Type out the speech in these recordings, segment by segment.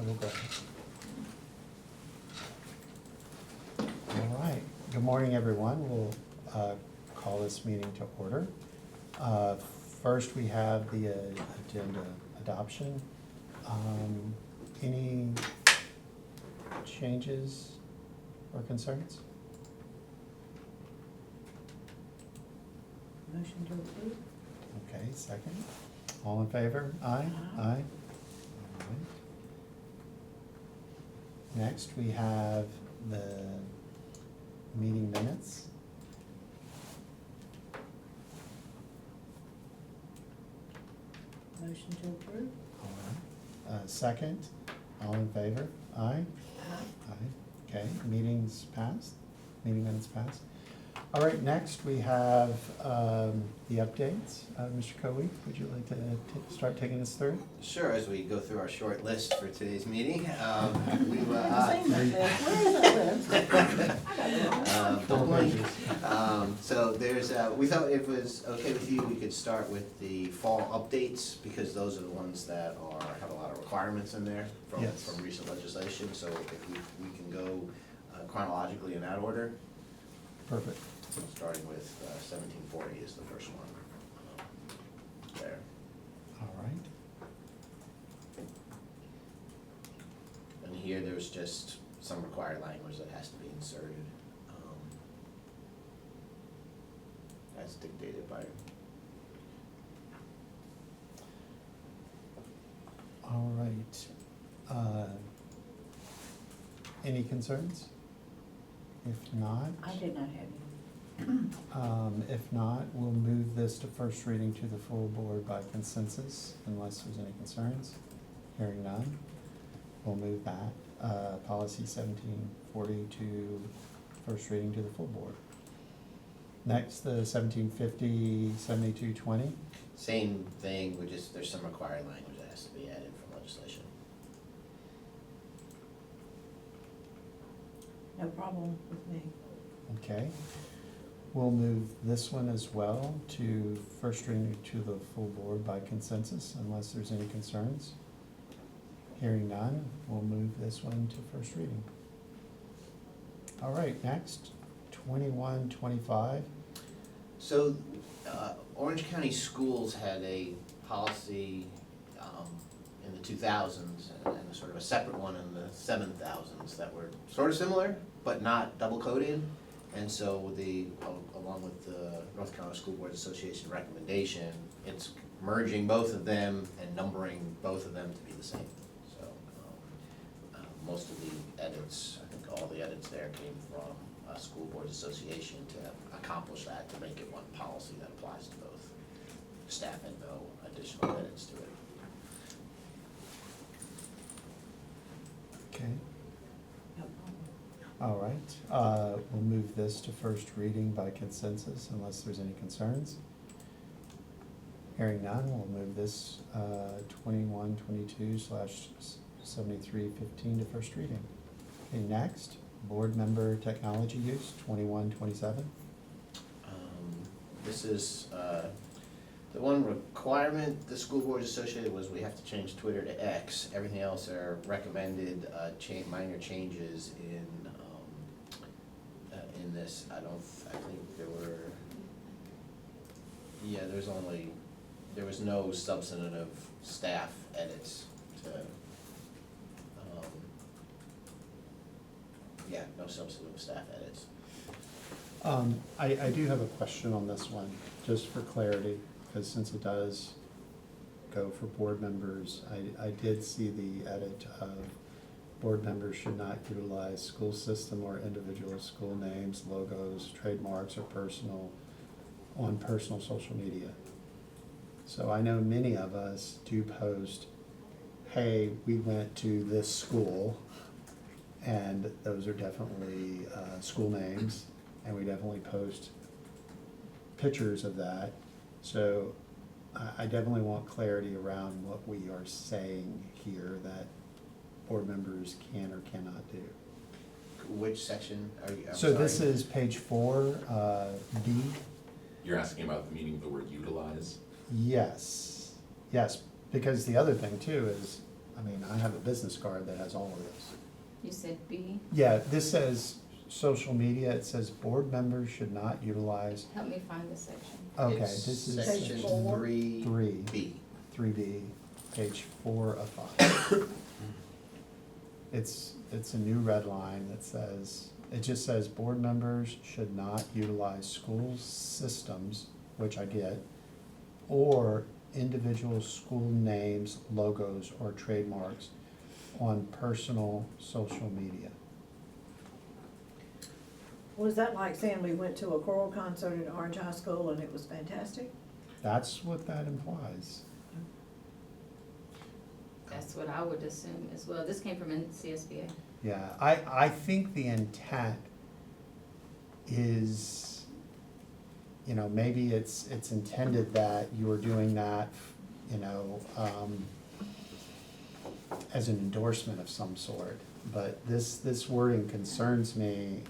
will go. All right, good morning, everyone. We'll call this meeting to order. First, we have the agenda adoption. Any changes or concerns? Motion to approve? Okay, second. All in favor? Aye? Aye. Aye. All right. Next, we have the meeting minutes. Motion to approve? All right. Second, all in favor? Aye? Aye. Aye. Okay, meetings passed, meeting minutes passed. All right, next we have the updates. Mr. Coe, would you like to start taking us through? Sure, as we go through our short list for today's meeting, we Same like this. Where is that list? don't blink. So there's, we thought if it was okay with you, we could start with the fall updates, because those are the ones that have a lot of requirements in there Yes. from recent legislation, so if we can go chronologically in that order, Perfect. starting with 1740 is the first one there. All right. And here, there's just some required language that has to be inserted, as dictated by. All right. Any concerns? If not, I did not have any. if not, we'll move this to first reading to the full board by consensus unless there's any concerns. Hearing none, we'll move that, policy 1740 to first reading to the full board. Next, the 1750, 7220. Same thing, there's some required language that has to be added from legislation. No problem with me. Okay. We'll move this one as well to first reading to the full board by consensus unless there's any concerns. Hearing none, we'll move this one to first reading. All right, next, 2125. So, Orange County Schools had a policy in the 2000s and sort of a separate one in the 7000s that were sort of similar, but not double coded. And so along with the North Carolina School Board Association recommendation, it's merging both of them and numbering both of them to be the same. So most of the edits, I think all the edits there came from School Boards Association to accomplish that, to make it one policy that applies to both staff and no additional edits to it. Okay. No problem. All right, we'll move this to first reading by consensus unless there's any concerns. Hearing none, we'll move this 2122/7315 to first reading. Okay, next, board member technology use, 2127. This is, the one requirement the school board associated was we have to change Twitter to X. Everything else are recommended, minor changes in this. I think there were, there was no substantive staff edits to, no substantive staff edits. I do have a question on this one, just for clarity, because since it does go for board members, I did see the edit of board members should not utilize school system or individual school names, logos, trademarks, or on personal social media. So I know many of us do post, hey, we went to this school, and those are definitely school names, and we definitely post pictures of that. So I definitely want clarity around what we are saying here that board members can or cannot do. Which section are you, I'm So this sorry. is page 4, B. You're asking about the meaning of the word utilize? Yes, yes, because the other thing too is, I mean, I have a business card that has all of this. You said B, Yeah, this says social media, it says board members should not utilize, help me find this section. okay, It's this is section Section 3B. 3B, page 4 of 5. It's a new red line that says, it just says, board members should not utilize school systems, which I get, or individual school names, logos, or trademarks on personal social media. Was that like saying we went to a choral concert at Orange High School and it was fantastic? That's what that implies. That's what I would assume as well. This came from CSBA. Yeah, I think the intent is, you know, maybe it's intended that you are doing that, you know, as an endorsement of some sort. But this wording concerns me,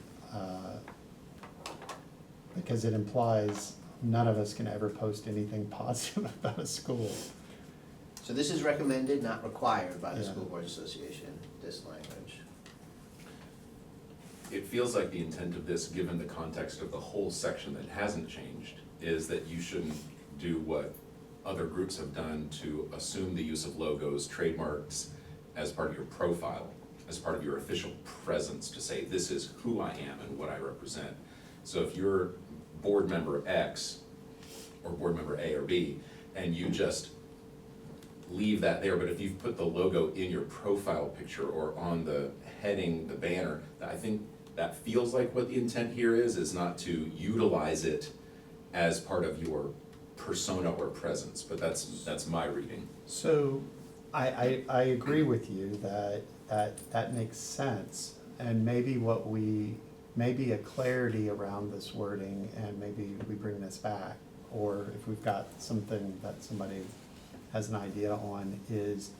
because it implies none of us can ever post anything positive about a school. So this is recommended, not required by the Yeah. School Boards Association, this language. It feels like the intent of this, given the context of the whole section that hasn't changed, is that you shouldn't do what other groups have done to assume the use of logos, trademarks as part of your profile, as part of your official presence, to say, this is who I am and what I represent. So if you're board member X, or board member A or B, and you just leave that there, but if you've put the logo in your profile picture or on the heading, the banner, I think that feels like what the intent here is not to utilize it as part of your persona or presence, but that's my reading. So I agree with you that makes sense. And maybe maybe a clarity around this wording, and maybe we bring this back, or if we've got something that somebody has an idea on, is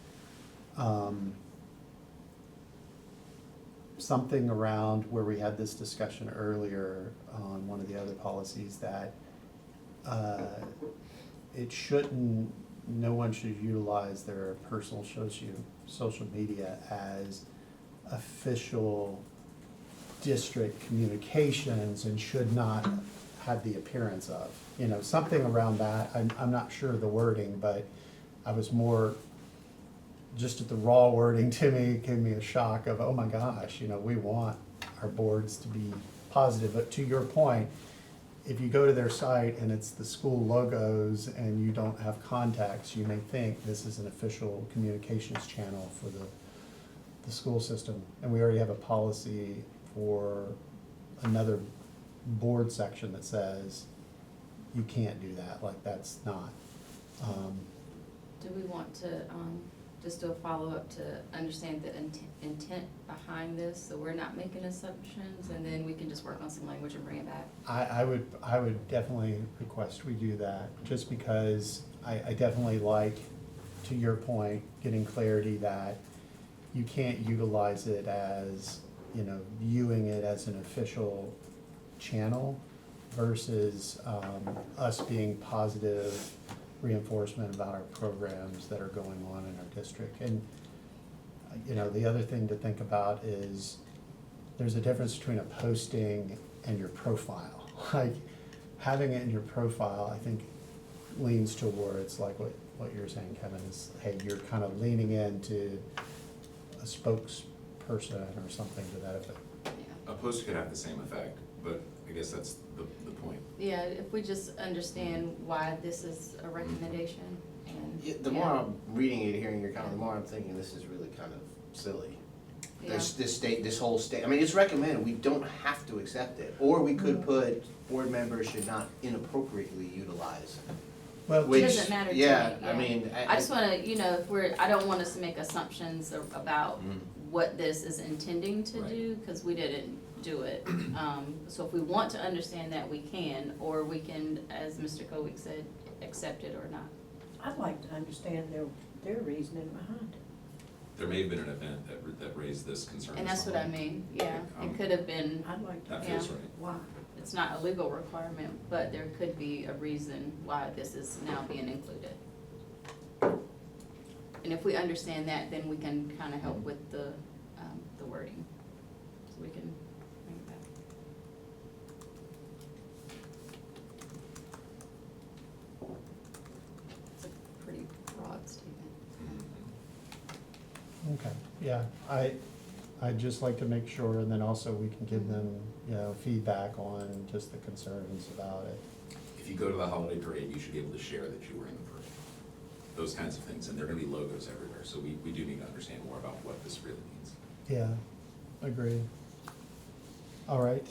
something around where we had this discussion earlier on one of the other policies, that it shouldn't, no one should utilize their personal social media as official district communications, and should not have the appearance of, you know, something around that. I'm not sure of the wording, but I was more, just at the raw wording to me, gave me a shock of, oh my gosh, you know, we want our boards to be positive. But to your point, if you go to their site and it's the school logos and you don't have contacts, you may think this is an official communications channel for the school system. And we already have a policy for another board section that says you can't do that, like that's not. Do we want to, just do a follow-up to understand the intent behind this, so we're not making assumptions, and then we can just work on some language and bring it back? I would definitely request we do that, just because I definitely like, to your point, getting clarity that you can't utilize it as, you know, viewing it as an official channel versus us being positive reinforcement about our programs that are going on in our district. And, you know, the other thing to think about is there's a difference between a posting and your profile. Like, having it in your profile, I think, leans towards, like what you're saying, Kevin, is, hey, you're kind of leaning into a spokesperson or something to that effect. Yeah. A post could have the same effect, but I guess that's the point. Yeah, if we just understand why this is a recommendation, and. Yeah, the more I'm reading it, hearing your comment, the more I'm thinking this is really kind of silly. Yeah. This whole state, I mean, it's recommended, we don't have to accept it. Or we could put, board members should not inappropriately utilize. Well, It Which, doesn't matter to me, yeah, yeah. I mean. I just wanna, you know, I don't want us to make assumptions about Mhm. what this is intending to Right. do, cause we didn't do it. So if we want to understand that, we can, or we can, as Mr. Kovic said, accept it or not. I'd like to understand their reasoning behind it. There may have been an event that raised this concern. And that's what I mean, yeah, it could have been, I'd like to That know feels Yeah. right. why. it's not a legal requirement, but there could be a reason why this is now being included. and if we understand that, then we can kind of help with the wording. So we can bring it back. It's a pretty broad statement. Okay, yeah, I'd just like to make sure, and then also we can give them, feedback on just the concerns about it. If you go to the holiday parade, you should be able to share that you were in the parade. Those kinds of things, and there are gonna be logos everywhere, so we do need to understand more about what this really means. Yeah, agree. All right,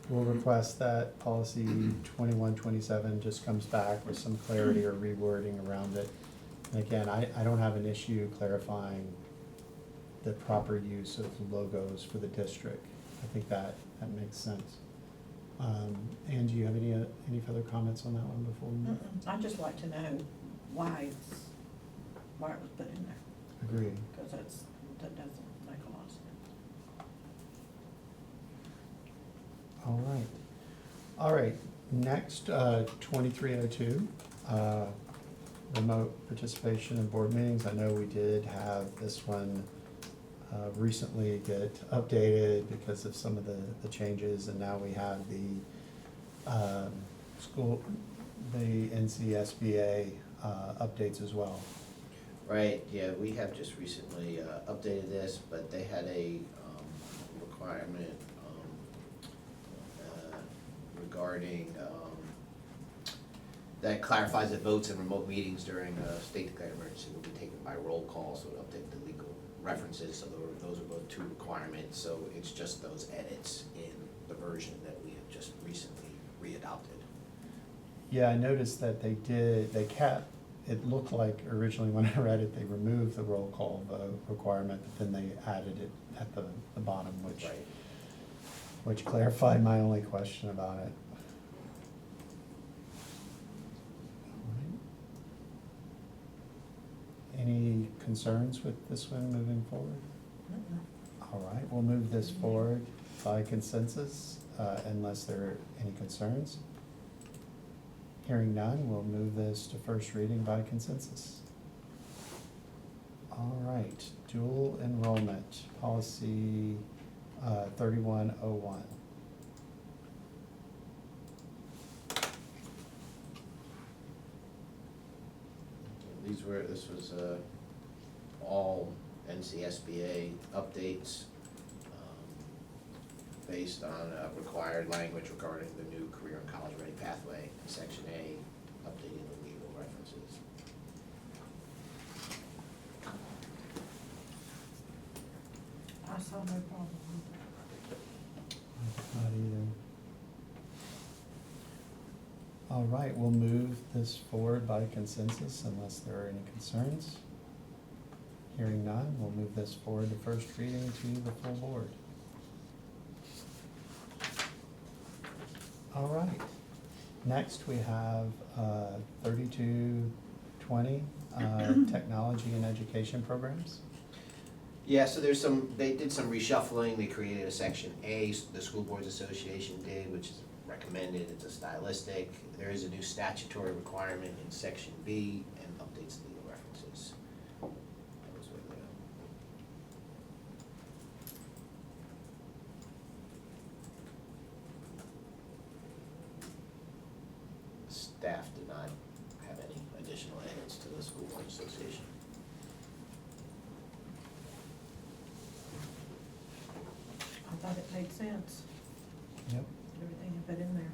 we'll request that policy 2127 just comes back with some clarity or rewording around it. And again, I don't have an issue clarifying the proper use of logos for the district. I think that makes sense. Ann, do you have any further comments on that one before we move? I'd just like to know why it was put in there, Agreed. because that doesn't make a lot of sense. All right, next, 2302, remote participation in board meetings. I know we did have this one recently get updated because of some of the changes, and now we have the NCSBA updates as well. Right, yeah, we have just recently updated this, but they had a requirement regarding, that clarifies that votes in remote meetings during a state declared emergency will be taken by roll call, so it'll update the legal references, so those are both two requirements, so it's just those edits in the version that we have just recently readopted. Yeah, I noticed that they kept, it looked like originally when I read it, they removed the roll call vote requirement, but then they added it at the bottom, Right. which clarified my only question about it. Any concerns with this one moving forward? All right, we'll move this forward by consensus, unless there are any concerns. Hearing none, we'll move this to first reading by consensus. All right, dual enrollment, policy 3101. This was all NCSBA updates based on required language regarding the new career and college ready pathway in section A, updating the legal references. I saw no problem with Not either. All right, we'll move this forward by consensus unless there are any concerns. Hearing none, we'll move this forward to first reading to the full board. All right, next we have 3220, technology and education programs. Yeah, so they did some reshuffling, they created a section A, the School Boards Association did, which is recommended, it's a stylistic. There is a new statutory requirement in section B and updates the legal references. That was what the staff did not have any additional edits to the School Boards Association. I thought it made sense, Yep. everything you put in there.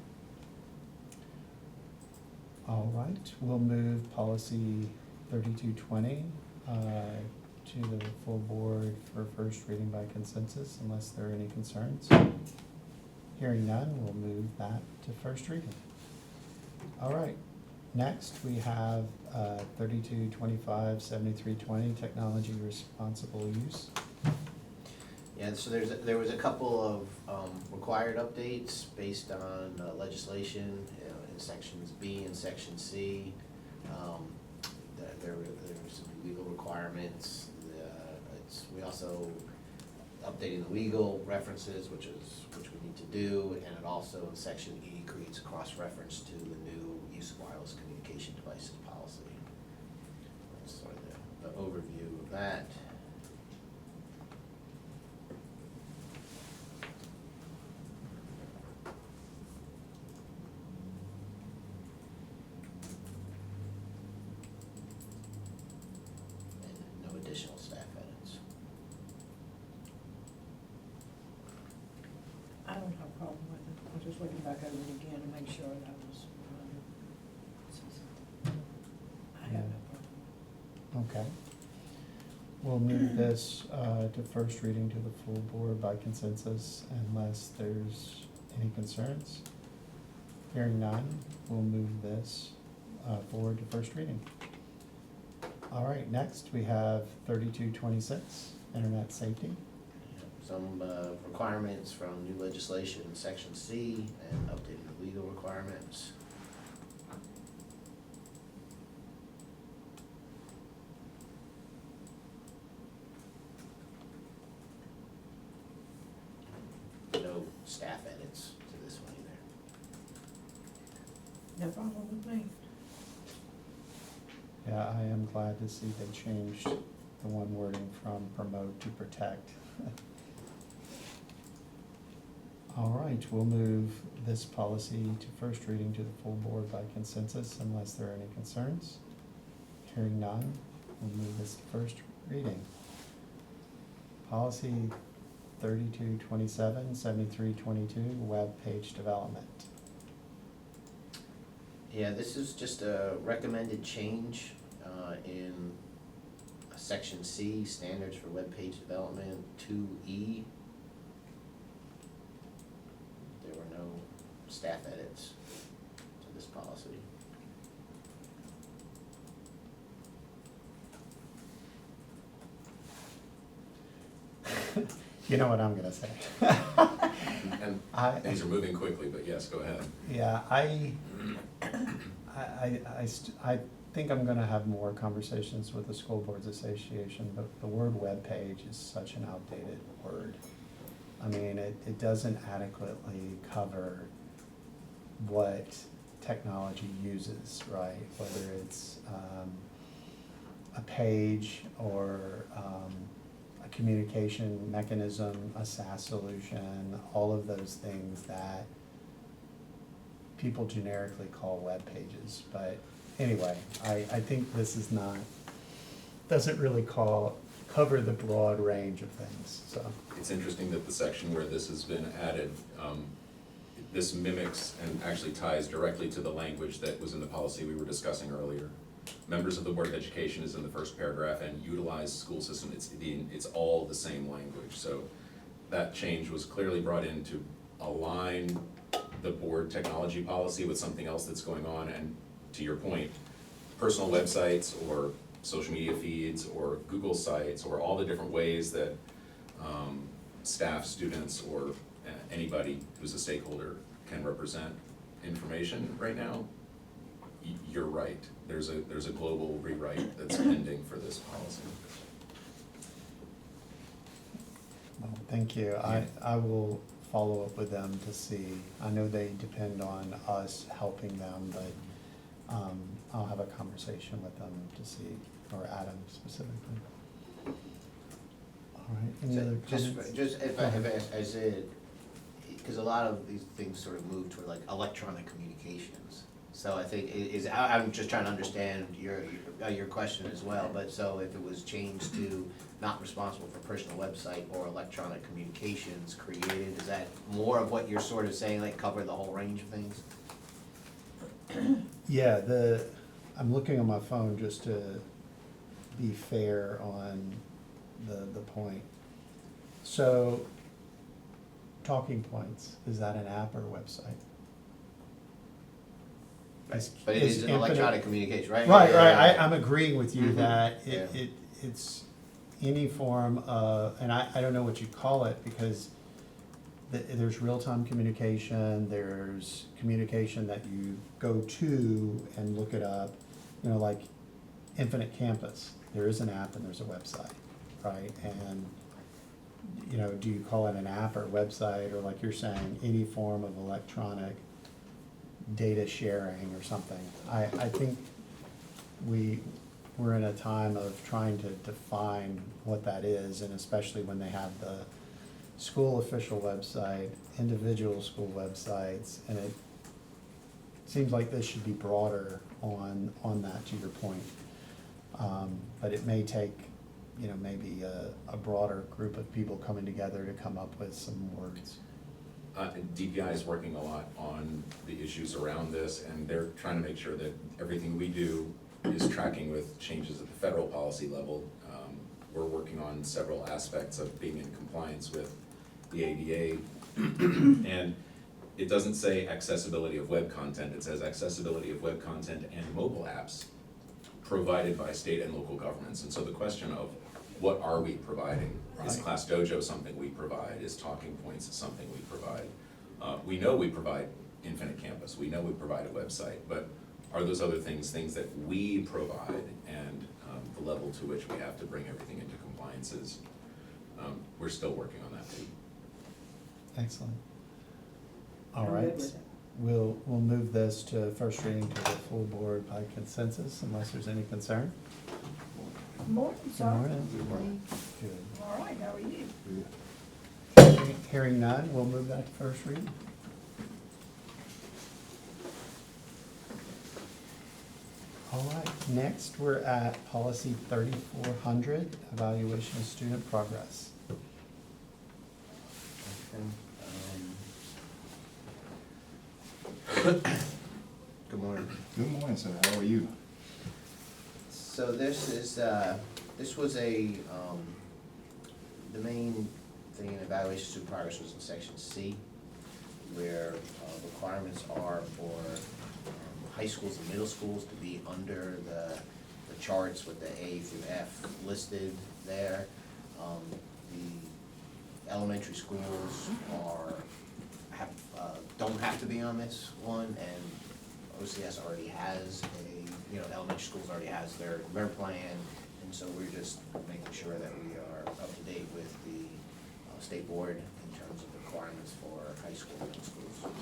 All right, we'll move policy 3220 to the full board for first reading by consensus unless there are any concerns. Hearing none, we'll move that to first reading. All right, next we have 3225, 7320, technology responsible use. Yeah, so there was a couple of required updates based on legislation, in sections B and section C. There were some legal requirements. We also updating the legal references, which we need to do, and it also in section E creates a cross-reference to the new use of wireless communication devices policy. That's sort of the overview of that. And no additional staff edits. I don't have a problem with it. I'm just looking back over it again to make sure that was, I have no problem. Okay. We'll move this to first reading to the full board by consensus unless there's any concerns. Hearing none, we'll move this forward to first reading. All right, next we have 3226, internet safety. Some requirements from new legislation, section C, and updated legal requirements. No staff edits to this one either. No problem with me. Yeah, I am glad to see they changed the one wording from promote to protect. All right, we'll move this policy to first reading to the full board by consensus unless there are any concerns. Hearing none, we'll move this to first reading. Policy 3227, 7322, web page development. Yeah, this is just a recommended change in section C, standards for web page development, 2E. There were no staff edits to this policy. You know what I'm gonna say. And I- these are moving quickly, but yes, go ahead. Yeah, I think I'm gonna have more conversations with the School Boards Association, but the word webpage is such an outdated word. I mean, it doesn't adequately cover what technology uses, right? Whether it's a page or a communication mechanism, a SaaS solution, all of those things that people generically call web pages. But anyway, I think this is not, doesn't really cover the broad range of things, so. It's interesting that the section where this has been added, this mimics and actually ties directly to the language that was in the policy we were discussing earlier. Members of the Board of Education is in the first paragraph, and utilize school system, it's all the same language. So that change was clearly brought in to align the board technology policy with something else that's going on, and to your point, personal websites or social media feeds or Google sites or all the different ways that staff, students, or anybody who's a stakeholder can represent information right now. You're right, there's a global rewrite that's pending for this policy. Well, thank you. I will follow up with them to see. I know they depend on us helping them, but I'll have a conversation with them to see, or Adam specifically. All right, any So other just, comments? just if Go I, ahead. as it, because a lot of these things sort of move toward like electronic communications. So I think I'm just trying to understand your question as well, but so if it was changed to not responsible for personal website or electronic communications created, is that more of what you're sort of saying, like cover the whole range of things? Yeah, I'm looking on my phone just to be fair on the point. So, Talking Points, is that an app or a website? Is- But it is an Infinite- electronic communication, right? Right, Yeah, yeah, right, yeah. I'm agreeing with you Mhm. that Yeah. it's any form of, and I don't know what you call it, because there's real-time communication, there's communication that you go to and look it up, you know, like Infinite Campus, there is an app and there's a website, right? And, you know, do you call it an app or a website, or like you're saying, any form of electronic data sharing or something. I think we're in a time of trying to define what that is, and especially when they have the school official website, individual school websites, and it seems like this should be broader on that, to your point. But it may take, maybe a broader group of people coming together to come up with some words. DPI is working a lot on the issues around this, and they're trying to make sure that everything we do is tracking with changes at the federal policy level. We're working on several aspects of being in compliance with the ADA. And it doesn't say accessibility of web content, it says accessibility of web content and mobile apps provided by state and local governments. And so the question of what are we providing? Is Right. Class Dojo something we provide? Is Talking Points something we provide? We know we provide Infinite Campus, we know we provide a website, but are those other things that we provide, and the level to which we have to bring everything into compliance is, we're still working on that too. Excellent. All I'm right, good with it. we'll move this to first reading to the full board by consensus, unless there's any concern. Morning, Good sir. morning. Good. All right, how are you? Hearing none, we'll move that to first reading. All right, next, we're at policy 3400, evaluation of student progress. Good morning. Good morning, sir. How are you? So this was the main thing in evaluation of student progress was in section C, where requirements are for high schools and middle schools to be under the charts with the A through F listed there. The elementary schools don't have to be on this one, and OCS already has elementary schools already has their plan, and so we're just making sure that we are up to date with the state board in terms of requirements for high school and middle schools.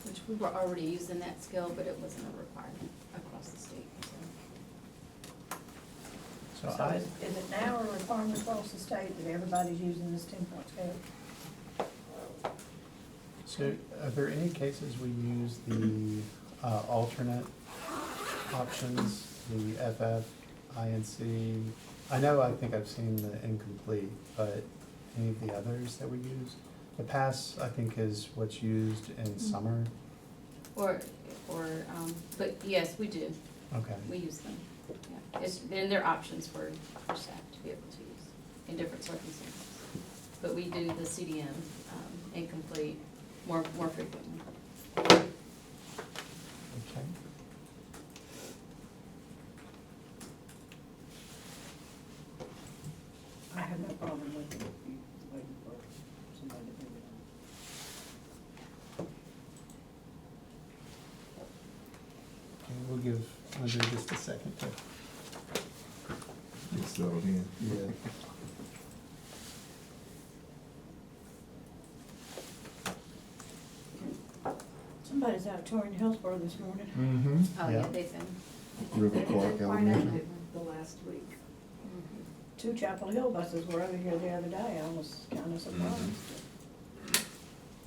Which we were already using that scale, but it wasn't a requirement across the state, so. So So I, is it now a requirement across the state that everybody's using this 10-point scale? so are there any cases we use the alternate options, the FF, INC? I think I've seen the incomplete, but any of the others that we use? The pass, I think, is what's used in summer. But yes, we do, Okay. we use them, yeah. And they're options for staff to be able to use in different circumstances. But we do the CDM, incomplete, more frequently. Okay. I have no problem with it, waiting for somebody to bring it Okay, we'll give Andre just a second to. Get settled in. Yeah. on. Somebody's out touring Hillsborough this morning. Mm-hmm. Oh, yeah, they've been. River Clark Elementary. The last week. Mhm. 2 Chapel Hill buses were over here the other day, I was kind of surprised.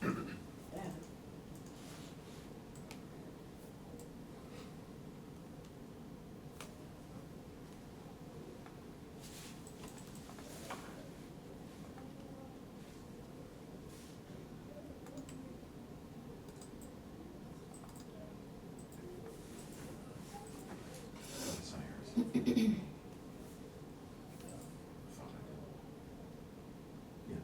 That. Yeah.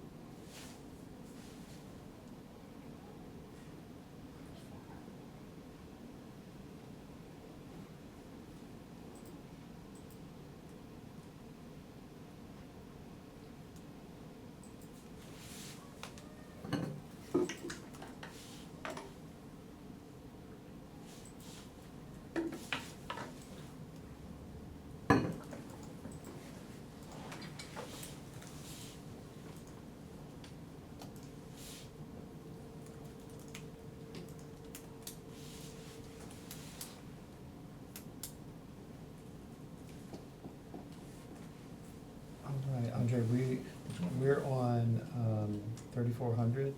4400.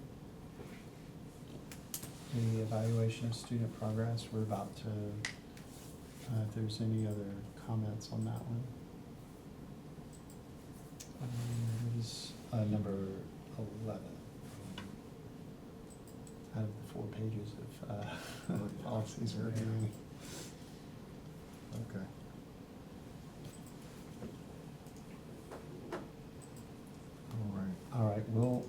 The evaluation of student progress, we're about to, if there's any other comments on that one. What is, number 11? Out of the 4 pages of, policies we're reviewing. Okay. All right, All right,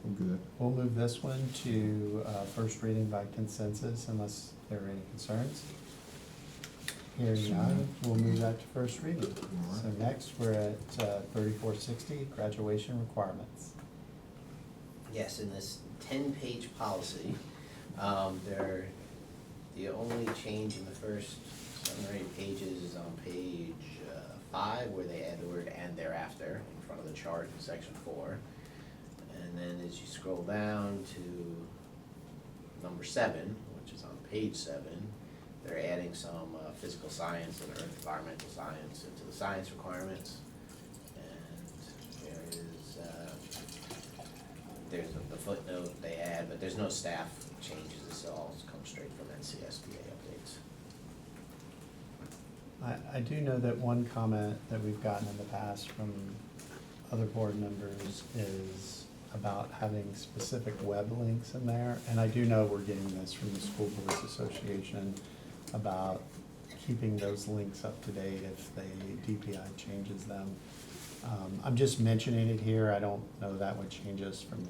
I'm good. we'll move this one to first reading by consensus unless there are any concerns. Hearing none, we'll move that to first reading. All So right. next, we're at 3460, graduation requirements. Yes, in this 10-page policy, the only change in the first 7 or 8 pages is on page 5, where they add the word "and thereafter" in front of the chart in section 4. And then as you scroll down to number 7, which is on page 7, they're adding some physical science and earth environmental science into the science requirements. And there's the footnote they add, but there's no staff changes. This all comes straight from NCSBA updates. I do know that one comment that we've gotten in the past from other board members is about having specific web links in there. And I do know we're getting this from the School Boards Association about keeping those links up to date if DPI changes them. I'm just mentioning it here. I don't know that would change us from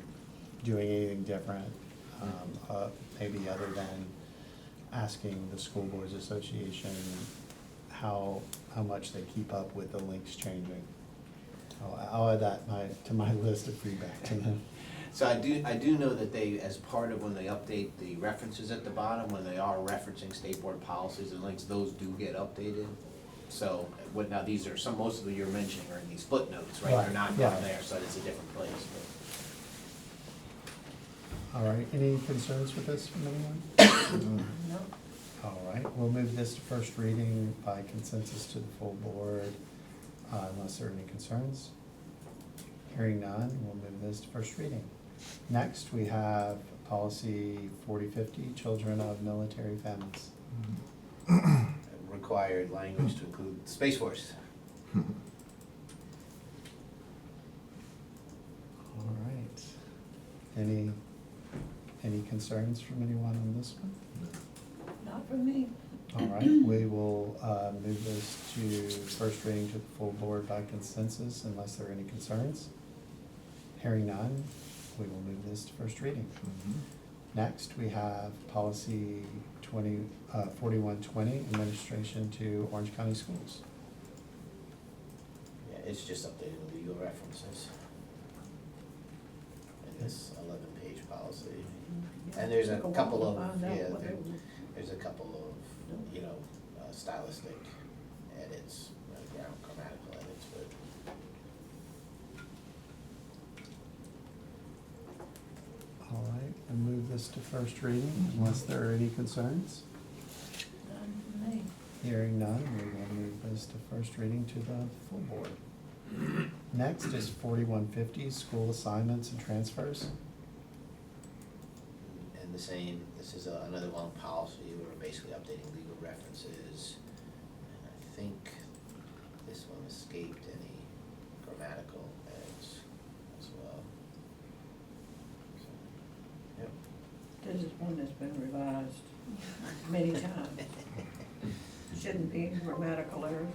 doing anything different, maybe other than asking the School Boards Association how much they keep up with the links changing. I'll add that to my list of feedback to them. So I do know that they, as part of when they update the references at the bottom, when they are referencing state board policies and links, those do get updated. So, now these are most of the you're mentioning are in these footnotes, right? They're Right, not yeah. down there, so it's a different place. All right, any concerns with this from anyone? No. All right, we'll move this to first reading by consensus to the full board, unless there are any concerns. Hearing none, we'll move this to first reading. Next, we have policy 4050, children of military families. Required language to include Space Force. All right. Any concerns from anyone on this one? Not for me. All right, we will move this to first reading to the full board by consensus unless there are any concerns. Hearing none, we will move this to first reading. Next, we have policy 4120, administration to Orange County Schools. Yeah, it's just updating the legal references in this 11-page policy. And there's a Took while couple to of, find out yeah, what they were- there's a couple of, stylistic edits, grammatical edits, but. All right, we'll move this to first reading unless there are any concerns. None for me. Hearing none, we will move this to first reading to the full board. Next is 4150, school assignments and transfers. And the same, this is another one policy where we're basically updating legal references. And I think this one escaped any grammatical edits as well. So, yep. This is one that's been revised many times. Shouldn't be grammatical errors.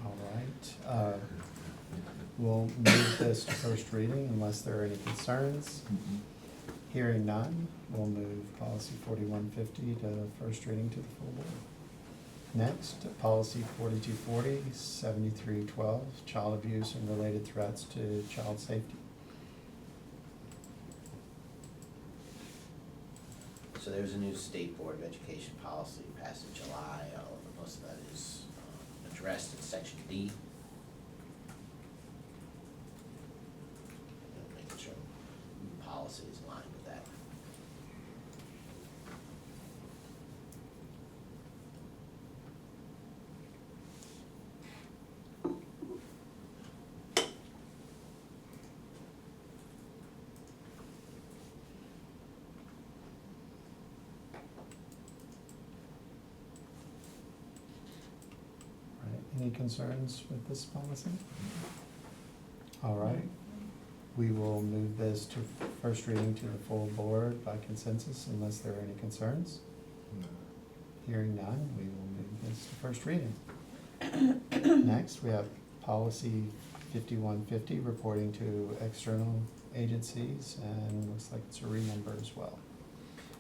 All right, we'll move this to first reading unless there are any concerns. Hearing none, we'll move policy 4150 to first reading to the full board. Next, policy 4240, 7312, child abuse and related threats to child safety. So there's a new State Board of Education policy passed in July. Most of that is addressed in section D. Making sure policy is in line with that. Any concerns with this policy? All right, we will move this to first reading to the full board by consensus unless there are any concerns. No. Hearing none, we will move this to first reading. Next, we have policy 5150, reporting to external agencies, and looks like it's a renumber as well.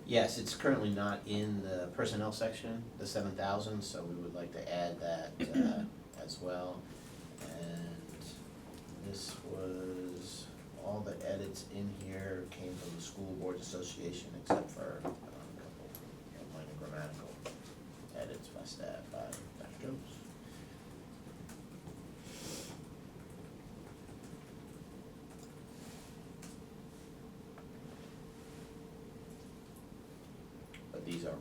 Yes, it's currently not in the personnel section, the 7,000, so we would like to add that as well. And this was, all the edits in here came from the School Boards Association except for a couple minor grammatical edits by staff, by Dr. Jones. But these are,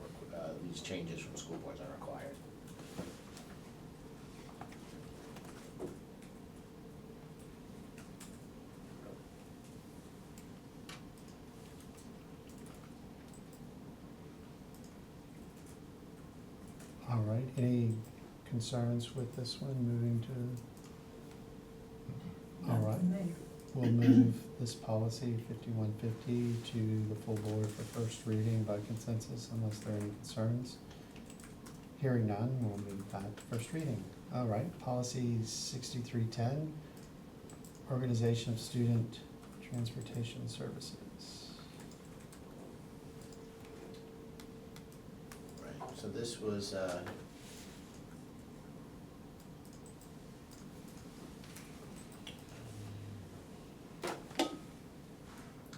these changes from school boards are required. All right, any concerns with this one, moving to? All Not right, for me. we'll move this policy 5150 to the full board for first reading by consensus unless there are any concerns. Hearing none, we'll move back to first reading. All right, policy 6310, organization of student transportation services. Right, so this was,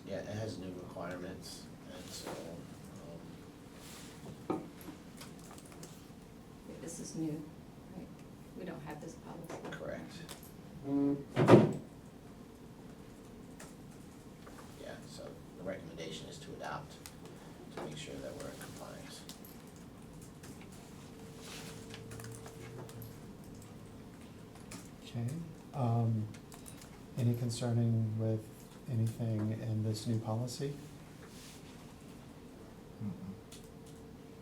yeah, it has new requirements, and so, This is new, right? We don't have this policy. correct. Yeah, so the recommendation is to adopt, to make sure that we're in compliance. Okay, any concerning with anything in this new policy?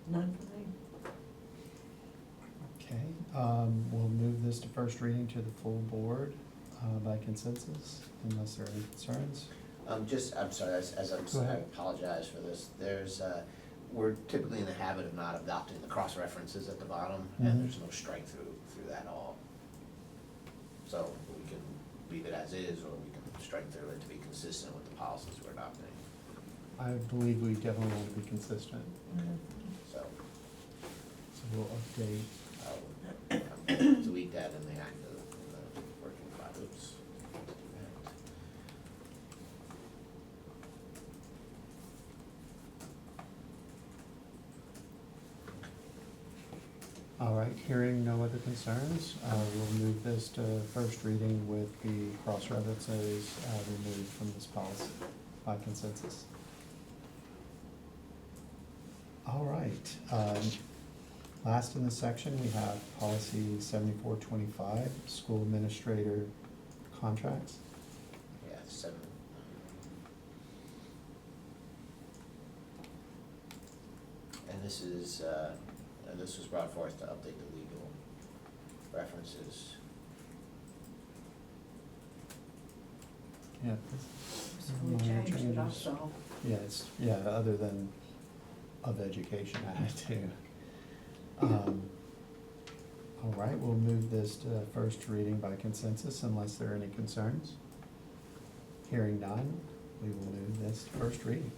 None for me. Okay, we'll move this to first reading to the full board by consensus unless there are any concerns. I'm sorry, as I'm, Go I ahead. apologize for this, there's, we're typically in the habit of not adopting the cross-references at the bottom, Mhm. and there's no strike through that all. So we can leave it as is, or we can strike through it to be consistent with the policies we're adopting, I believe we definitely want to be consistent, so so we'll update. I'm gonna delete that in the act of, in the working file, oops. All right, hearing no other concerns, we'll move this to first reading with the cross-references removed from this policy by consensus. All right, last in this section, we have policy 7425, school administrator contracts. Yeah, 7. And this is, this was brought forth to update the legal references. Yeah. We minor changed it changes. also. Yeah, it's, yeah, other than of education, I had to. All right, we'll move this to first reading by consensus unless there are any concerns. Hearing none, we will move this to first reading.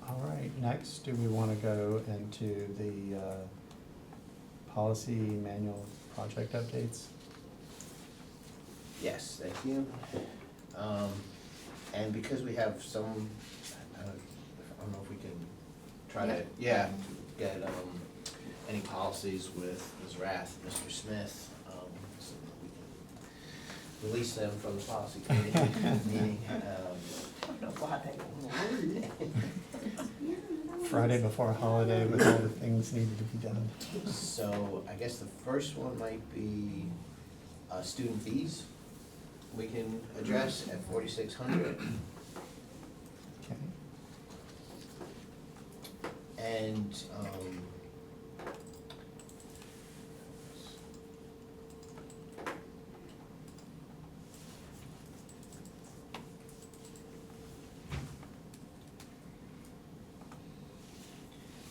All right, next, do we want to go into the policy manual project updates? Yes, thank you. And because we have some, I don't know if we can try to, Yeah. get, any policies with Ms. Rath, Mr. Smith, so that we can release them from the policy committee meeting. I don't know why they won't. Friday before a holiday with all the things needed to be done. So I guess the first one might be, student fees. We can address at 4,600. Okay. And,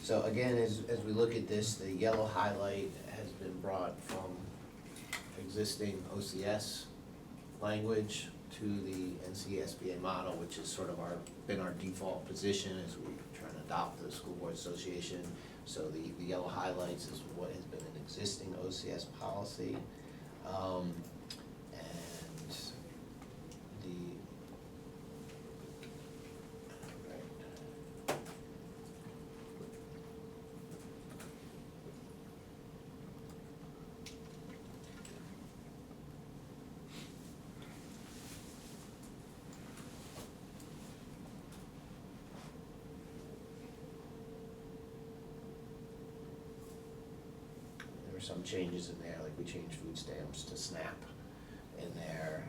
So again, as we look at this, the yellow highlight has been brought from existing OCS language to the NCSBA model, which is sort of been our default position as we try to adopt the School Board Association. So the yellow highlights is what has been an existing OCS policy. And the, right. There were some changes in there, like we changed food stamps to SNAP in there.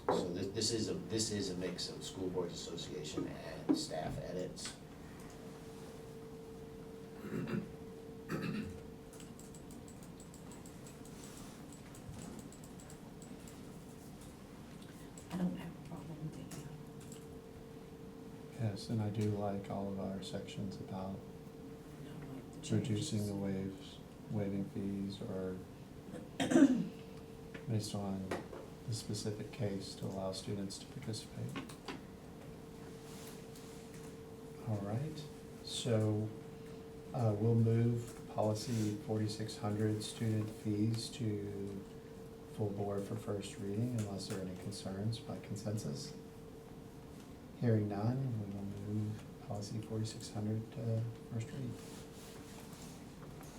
So this is a mix of School Boards Association and staff edits. I don't have a problem with it. Yes, and I do like all of our sections about I don't like the reducing changes. the waiving fees or based on the specific case to allow students to participate. All right, so we'll move policy 4600 student fees to full board for first reading unless there are any concerns by consensus. Hearing none, we will move policy 4600 to first read.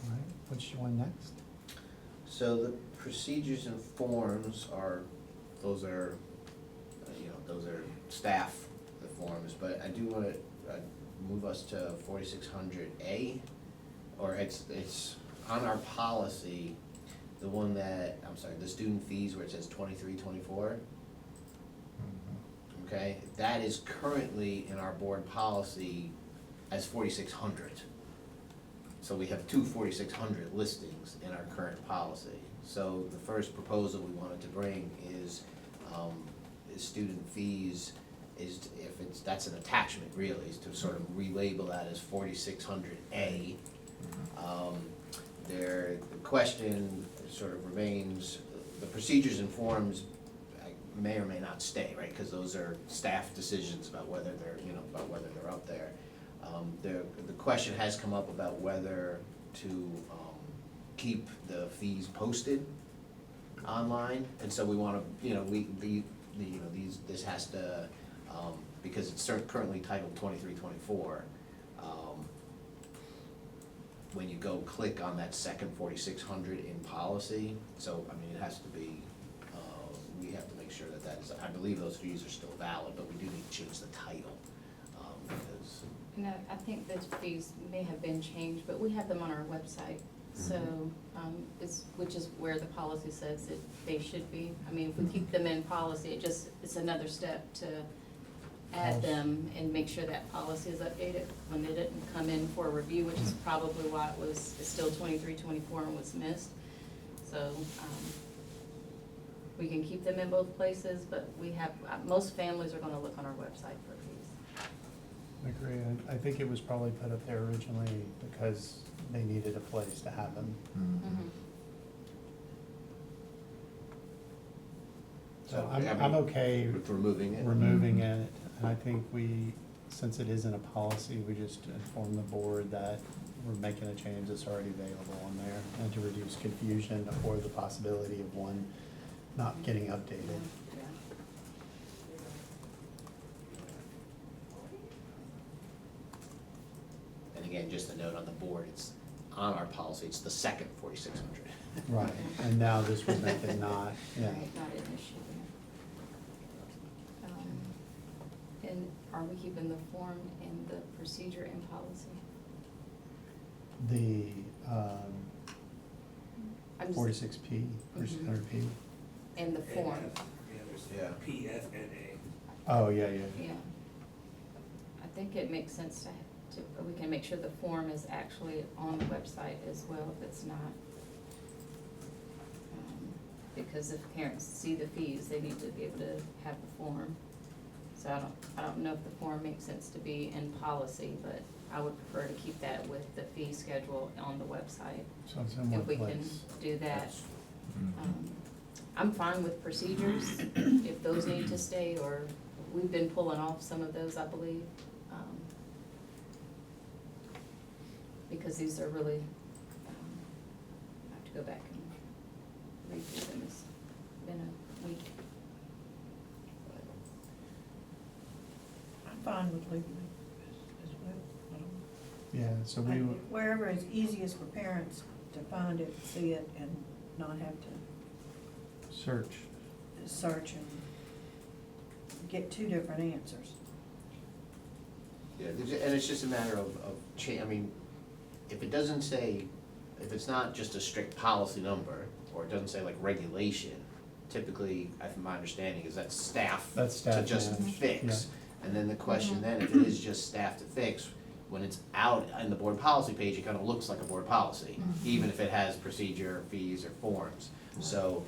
All right, which one next? So the procedures and forms those are staff, the forms, but I do wanna move us to 4600A, or it's on our policy, the student fees where it says 2324. Okay, that is currently in our board policy as 4600. So we have two 4600 listings in our current policy. So the first proposal we wanted to bring is student fees that's an attachment really, is to sort of relabel that as 4600A. The question sort of remains, the procedures and forms may or may not stay, right? Because those are staff decisions about whether they're up there. The question has come up about whether to keep the fees posted online, and so we want to, this has to, because it's currently titled 2324. When you go click on that second 4600 in policy, so I mean it has to be. We have to make sure that is, I believe those fees are still valid, but we do need to change the title, because. And I think those fees may have been changed, but we have them on our website. So, which is where the policy says that they should be. I mean, if we keep them in policy, it's another step to add them and make sure that policy is updated when they didn't come in for a review, which is probably why it's still 2324 and was missed. So, we can keep them in both places, but we have, most families are gonna look on our website for fees. I agree. I think it was probably put up there originally because they needed a place to have them. So I'm okay With removing it? removing it. And I think since it isn't a policy, we just inform the board that we're making a change that's already available on there, and to reduce confusion or the possibility of one not getting updated. And again, just a note on the board, it's on our policy, it's the second 4600. Right, and now this would make it not, yeah. Right, not an issue there. And are we keeping the form and the procedure in policy? The I'm just- 46P, 4600P. And the form, Yeah, there's Yeah. P, F, and A. Oh, yeah. yeah. I think it makes sense we can make sure the form is actually on the website as well if it's not. Because if parents see the fees, they need to be able to have the form. So I don't know if the form makes sense to be in policy, but I would prefer to keep that with the fee schedule on the website. So it's in one If we can place. do that. That's- I'm fine with procedures, if those need to stay, or we've been pulling off some of those, I believe. Because these are really, I have to go back and read through them, it's been a week. I'm fine with leaving it as well. I don't- Yeah, so we, Wherever it's easiest for parents to find it, see it, and not have to search. search and get two different answers. Yeah, and it's just a matter of I mean, if it doesn't say, if it's not just a strict policy number, or it doesn't say like regulation, typically, from my understanding, is that staff That's staff to just managed, fix. And then the question then, if it is just staff to fix, when it's out in the board policy page, it kind of looks like a board policy, even if it has procedure, fees, or forms. So,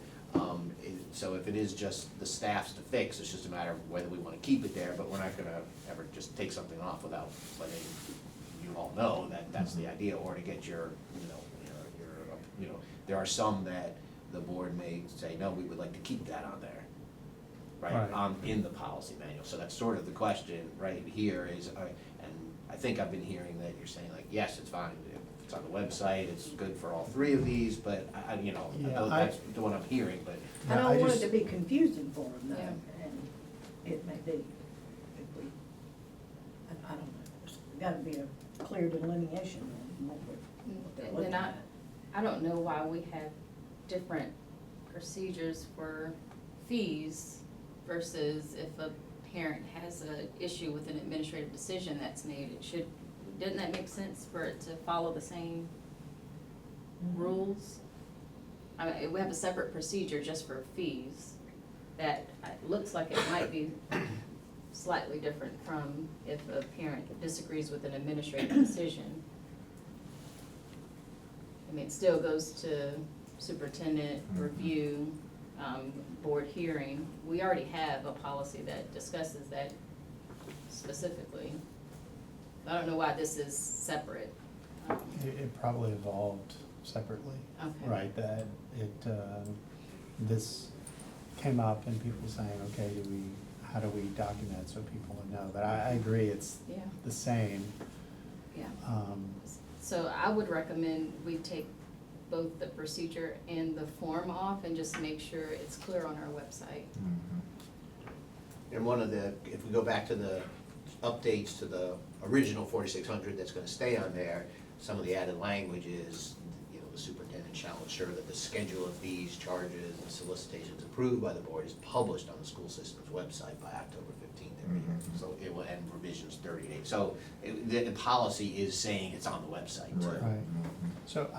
so if it is just the staff's to fix, it's just a matter of whether we want to keep it there, but we're not gonna ever just take something off without letting you all know that that's the idea, or to get your, there are some that the board may say, no, we would like to keep that on there, right, Right. in the policy manual. So that's sort of the question right here is, and I think I've been hearing that you're saying like, yes, it's fine, if it's on the website, it's good for all three of these, but I Yeah, that's the one I'm hearing, but. I Yeah, don't want it just- to be confusing for them though, Yeah. and it may be, if we, I don't know, there's gotta be a clear delineation on what they're And looking then at. I don't know why we have different procedures for fees versus if a parent has an issue with an administrative decision that's made, didn't that make sense for it to follow the same rules? I mean, we have a separate procedure just for fees that looks like it might be slightly different from if a parent disagrees with an administrative decision. I mean, it still goes to superintendent review, board hearing. We already have a policy that discusses that specifically. I don't know why this is separate. It probably evolved separately. Okay. Right, that this came up and people saying, okay, how do we document so people would know? But I agree, it's Yeah, the same. yeah. Um, So I would recommend we take both the procedure and the form off and just make sure it's clear on our website. And one of the, if we go back to the updates to the original 4600 that's gonna stay on there, some of the added language is, the superintendent shall ensure that the schedule of fees, charges, and solicitations approved by the board is published on the school system's website by October 15th every year. So it will end revisions 30 days. So the policy is saying it's on the website too. Right. Right. So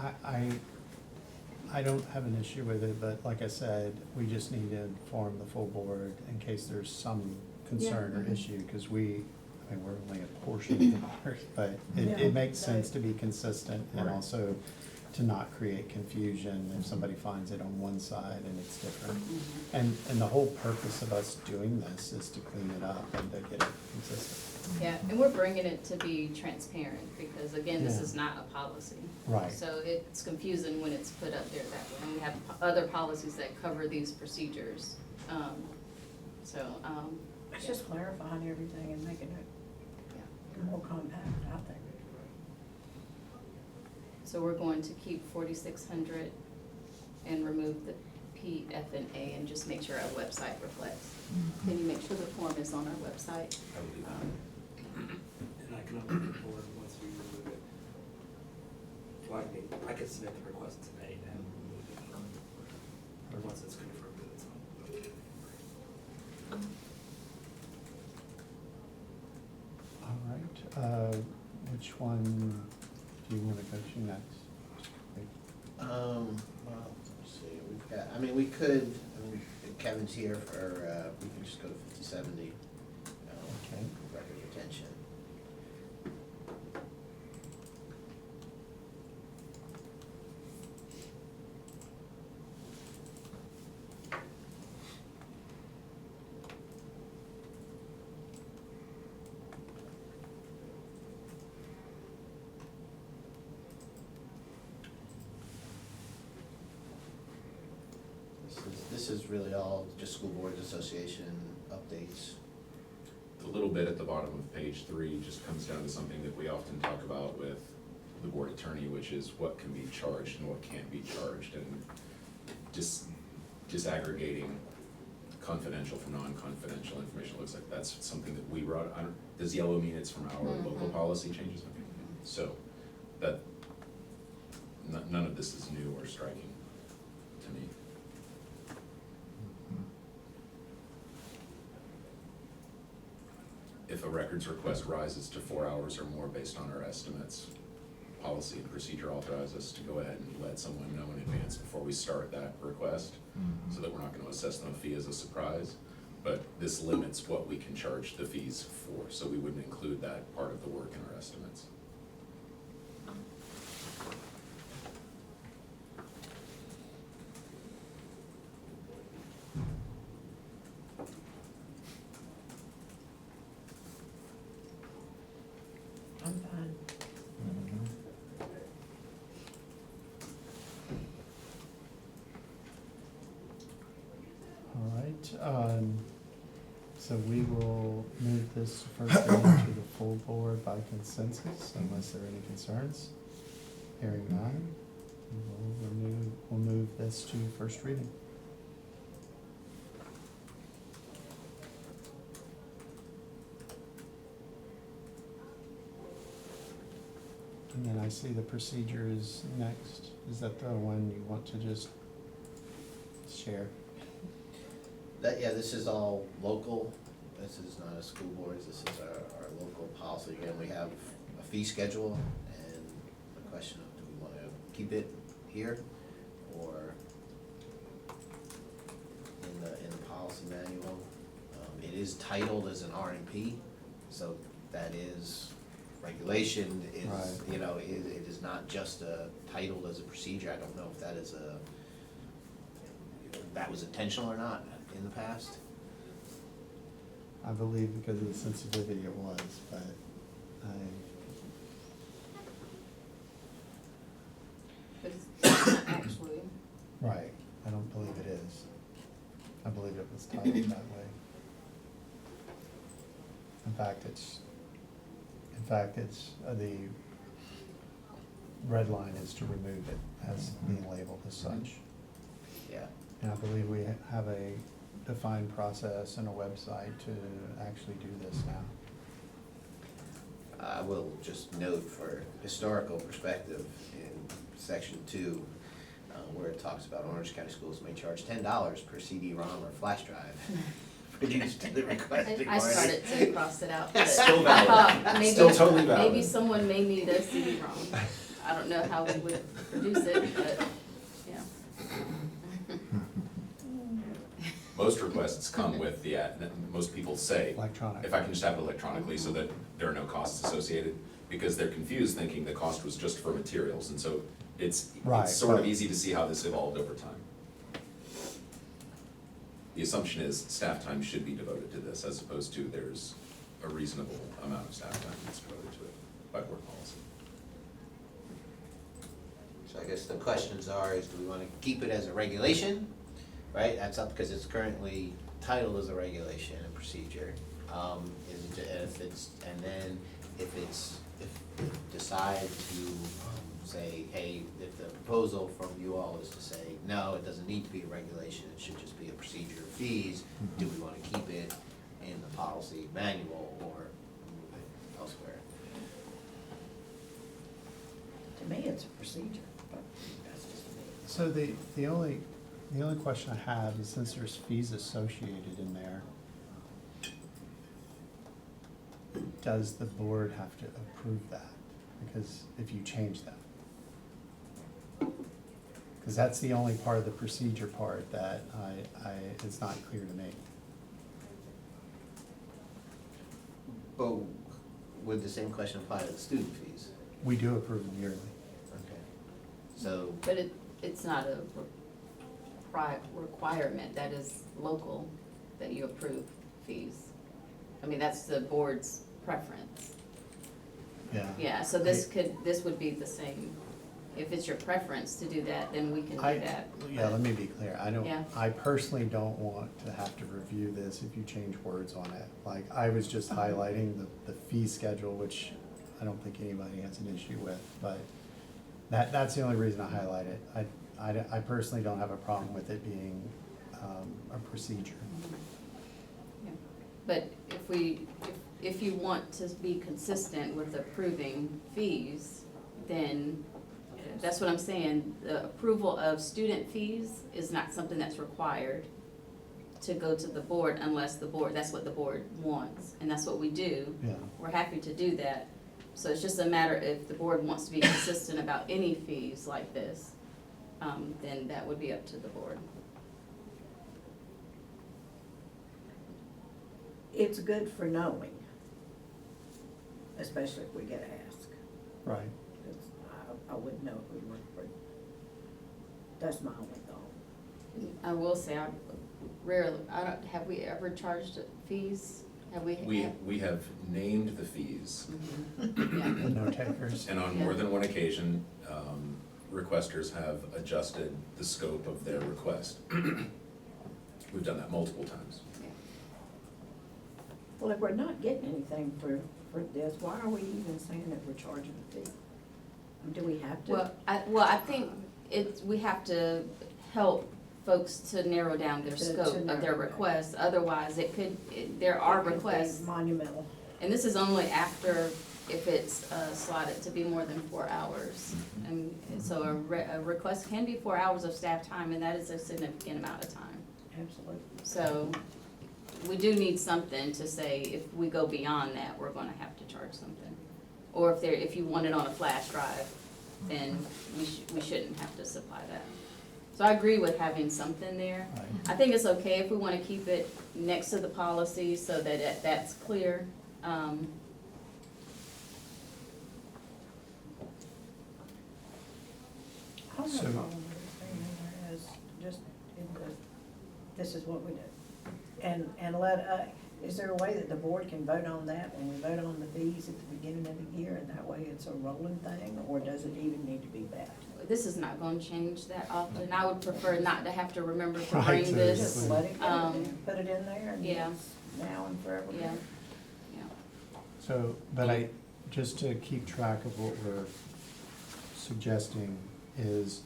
I don't have an issue with it, but like I said, we just need to inform the full board in case there's some concern or Mhm. issue, because we're only a portion of the board, but Yeah. it makes sense to be consistent and Right. also to not create confusion if somebody finds it on one side and it's different. And the whole purpose of us doing this is to clean it up and to get it consistent. Yeah, and we're bringing it to be transparent, because again, this Yeah. is not a policy. Right. So it's confusing when it's put up there that way, and we have other policies that cover these procedures. It's just clarifying everything and making it Yeah. more compact, I think. So we're going to keep 4600 and remove the P, F, and A, and just make sure our website reflects. Can you make sure the form is on our website? I would do that. And I can update the board once we remove it. Well, I could submit the request today to have it removed, or once it's confirmed that it's on. All right, which one do you want to go to next? Well, let's see, we've got, we could, if Kevin's here for, we can just go to 5070. Okay. Record retention. this is really all just school boards association updates. The little bit at the bottom of page 3 just comes down to something that we often talk about with the board attorney, which is what can be charged and what can't be charged, and just disaggregating confidential from non-confidential information. Looks like that's something that we brought, does yellow mean it's from our local policy changes? Okay. So, that, none of this is new or striking to me. If a records request rises to 4 hours or more based on our estimates, policy and procedure authorize us to go ahead and let someone know in advance before we start that request, so that we're not gonna assess them a fee as a surprise. But this limits what we can charge the fees for, so we wouldn't include that part of the work in our estimates. I'm fine. All right, so we will move this first reading to the full board by consensus unless there are any concerns. Hearing none, we'll move this to first reading. And then I see the procedure is next. Is that the one you want to just share? Yeah, this is all local, this is not a school board, this is our local policy. Again, we have a fee schedule, and the question of, do we wanna keep it here, or in the policy manual? It is titled as an RMP, so that is regulation, is, Right. you know, it is not just titled as a procedure. I don't know if that is that was intentional or not in the past. I believe because of the sensitivity it was, but But it's not actually, right, I don't believe it is. I believe it was titled that way. In fact, the red line is to remove it as being labeled as such. Yeah. And I believe we have a defined process and a website to actually do this now. I will just note for historical perspective in section 2, where it talks about Orange County schools may charge $10 per CD-ROM or flash drive produced to the requesting I party. started to cross it out, but Still I valid. thought maybe, Still totally valid. maybe someone may need a CD-ROM. I don't know how we would produce it, but, yeah. Most requests come with the ad, most people say, Electronic. if I can just have it electronically so that there are no costs associated, because they're confused thinking the cost was just for materials, and so it's Right, sort of right. easy to see how this evolved over time. The assumption is staff time should be devoted to this, as opposed to there's a reasonable amount of staff time that's devoted to it by board policy. So I guess the questions are, is do we wanna keep it as a regulation, right? That's up because it's currently titled as a regulation and procedure. If we decide to say, hey, if the proposal from you all is to say, no, it doesn't need to be a regulation, it should just be a procedure of fees, do we wanna keep it in the policy manual or move it elsewhere? To me, it's a procedure, but that's just me. So the only question I have is, since there's fees associated in there, does the board have to approve that? Because if you change that. Because that's the only part of the procedure part that it's not clear to me. But would the same question apply to the student fees? We do approve them yearly. Okay. So, But it's not a requirement, that is local, that you approve fees. I mean, that's the board's preference. Yeah. Yeah, so this would be the same if it's your preference to do that, then we can do I, that. yeah, let me be clear, Yeah. I personally don't want to have to review this if you change words on it. Like, I was just highlighting the fee schedule, which I don't think anybody has an issue with, but that's the only reason I highlight it. I personally don't have a problem with it being, a procedure. Yeah. But if you want to be consistent with approving fees, then that's what I'm saying. The approval of student fees is not something that's required to go to the board unless that's what the board wants, and that's what we do. Yeah. We're happy to do that. So it's just a matter if the board wants to be consistent about any fees like this, then that would be up to the board. It's good for knowing, especially if we get asked. Right. 'Cause I wouldn't know if we weren't for, that's my only thought. I will say, have we ever charged fees? Have we? We have named the fees, Mhm. The no takers. and on more than one occasion, requesters have adjusted the scope of their request. We've done that multiple times. Yeah. Well, if we're not getting anything for this, why are we even saying that we're charging a fee? Do we have to? I think we have to help folks to narrow down their To scope of narrow their it. requests, otherwise there are It could be requests. monumental. And this is only after, if it's slotted to be more than 4 hours. And so a request can be 4 hours of staff time, and that is a significant amount of time. Absolutely. So we do need something to say, if we go beyond that, we're gonna have to charge something. Or if you want it on a flash drive, then we shouldn't have to supply that. So I agree with having something there. Right. I think it's okay if we wanna keep it next to the policy so that that's clear. I don't have So- a problem with it saying in there as just in the, this is what we do. And is there a way that the board can vote on that when we vote on the fees at the beginning of the year, and that way it's a rolling thing, or does it even need to be that? This is not gonna change that often. I would prefer not to have to remember to Right, bring so this. Just let it go, Um, then. Put it in there, and yeah. it's now and forever. Yeah, yeah. So, just to keep track of what we're suggesting is,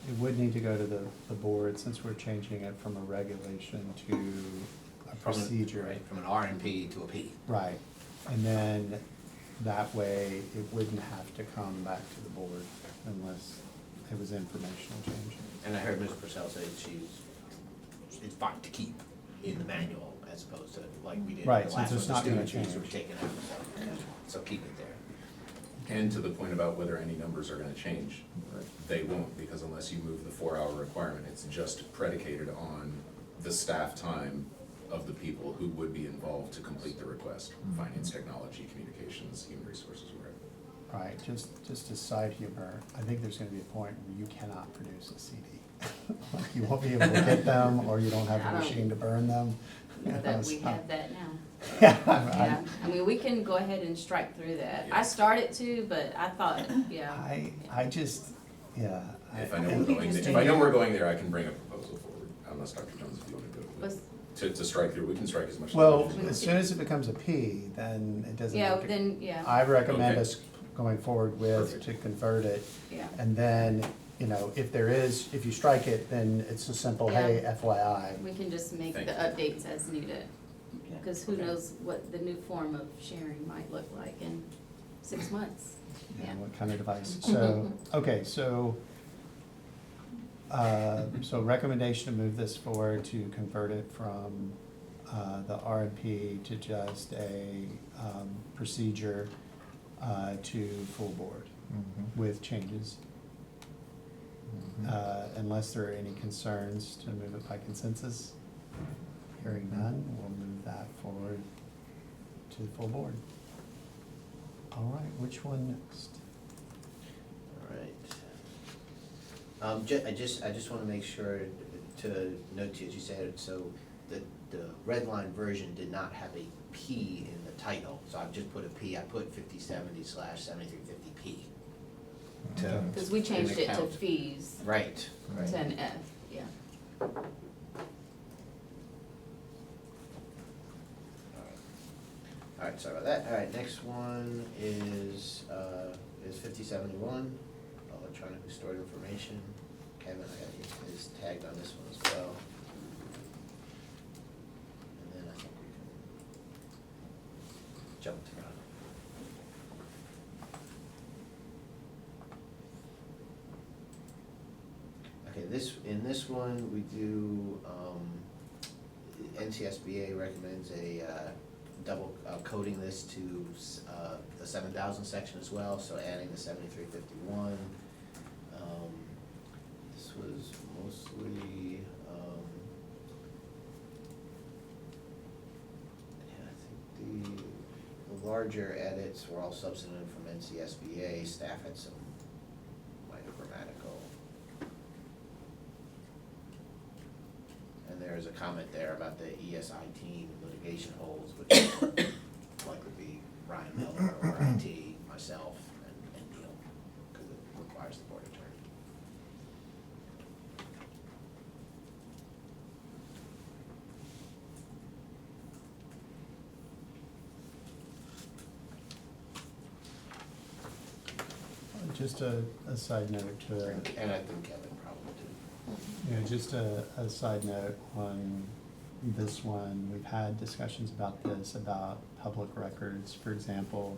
it would need to go to the board, since we're changing it from a regulation to a procedure. Right, from an RMP to a P. Right, and then that way, it wouldn't have to come back to the board unless it was informational change. And I heard Ms. Purcell say it's fine to keep in the manual as opposed to like we did in the Right, last since one, it's the not gonna student fees were change. taken out, so keep it there. And to the point about whether any numbers are gonna change, they won't, because unless you move the 4-hour requirement, it's just predicated on the staff time of the people who would be involved to complete the request. Finance, technology, communications, human resources, whatever. Right, just a side humor, I think there's gonna be a point where you cannot produce a CD. Like, you won't be able to get them, or you don't have I the don't- machine to burn them. You know, that we So- have that now. Yeah, Yeah, I mean, we can go ahead and strike through that. I started to, but I thought, yeah. I just, yeah. If I know and- we're going, if I know we're going there, I can bring a proposal forward, unless Dr. Jones, if you wanna do it. Was- To strike through, we can strike as much. Well, language as soon as it becomes a P, then it doesn't Yeah, have to. then, yeah, I recommend Okay. us going forward with, Perfect. to convert it, yeah. and then, if you strike it, then it's a simple, hey, Yeah. FYI. We can just make the Thank updates as needed, Okay. because who Okay. knows what the new form of sharing might look like in 6 months. Yeah, Yeah. what kind of device, so, okay, so recommendation to move this forward to convert it from, the RMP to just a, procedure, to full board with changes. Unless there are any concerns to move it by consensus. Hearing none, we'll move that forward to the full board. All right, which one next? All right. I just wanna make sure to note, as you said, so the red line version did not have a P in the title, so I've just put a P, I put 5070/7350P. to. Because we changed an it to account. fees, Right, right. to an F, yeah. All right, sorry about that. All right, next one is 5071, electronically stored information. Kevin, I got his tagged on this one as well. And then I think we can jump to Ron. Okay, in this one, we do, NCSBA recommends a, double coding this to the 7,000 section as well, so adding the 7351. This was mostly, yeah, I think the larger edits were all substantive from NCSBA. Staff had some minor grammatical. And there's a comment there about the ESI team litigation holds, which would likely be Ryan Miller or IT, myself, and Neil, because it requires the board attorney. Just a side note to it. And I think Kevin probably did. You know, just a side note on this one, we've had discussions about this, about public records. For example,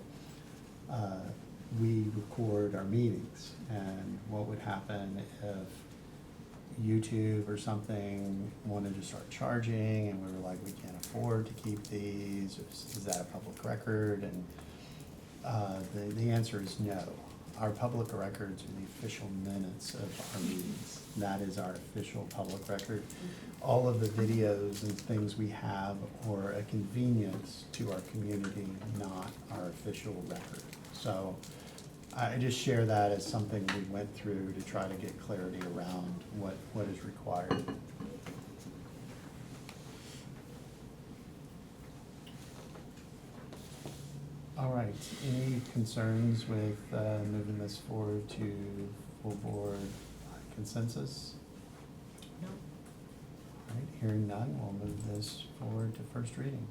we record our meetings, and what would happen if YouTube or something wanted to start charging, and we were like, we can't afford to keep these, is that a public record? And the answer is no. Our public records are the official minutes of our meetings. That is our official public record. All of the videos and things we have are a convenience to our community, not our official record. So I just share that as something we went through to try to get clarity around what is required. All right, any concerns with moving this forward to full board consensus? No. All right, hearing none, we'll move this forward to first reading.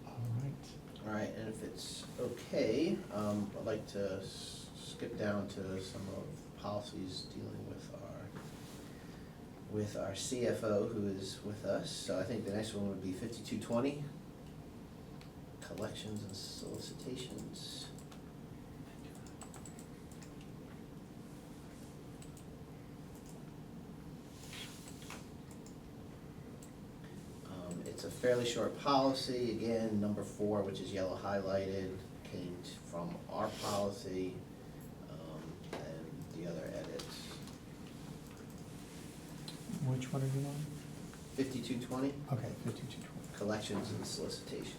All right. All right, and if it's okay, I'd like to skip down to some of the policies dealing with our CFO who is with us. So I think the next one would be 5220. Collections and solicitations. It's a fairly short policy, again, number 4, which is yellow highlighted, came from our policy, and the other edits. Which one are you on? 5220, Okay, 5220. collections and solicitations.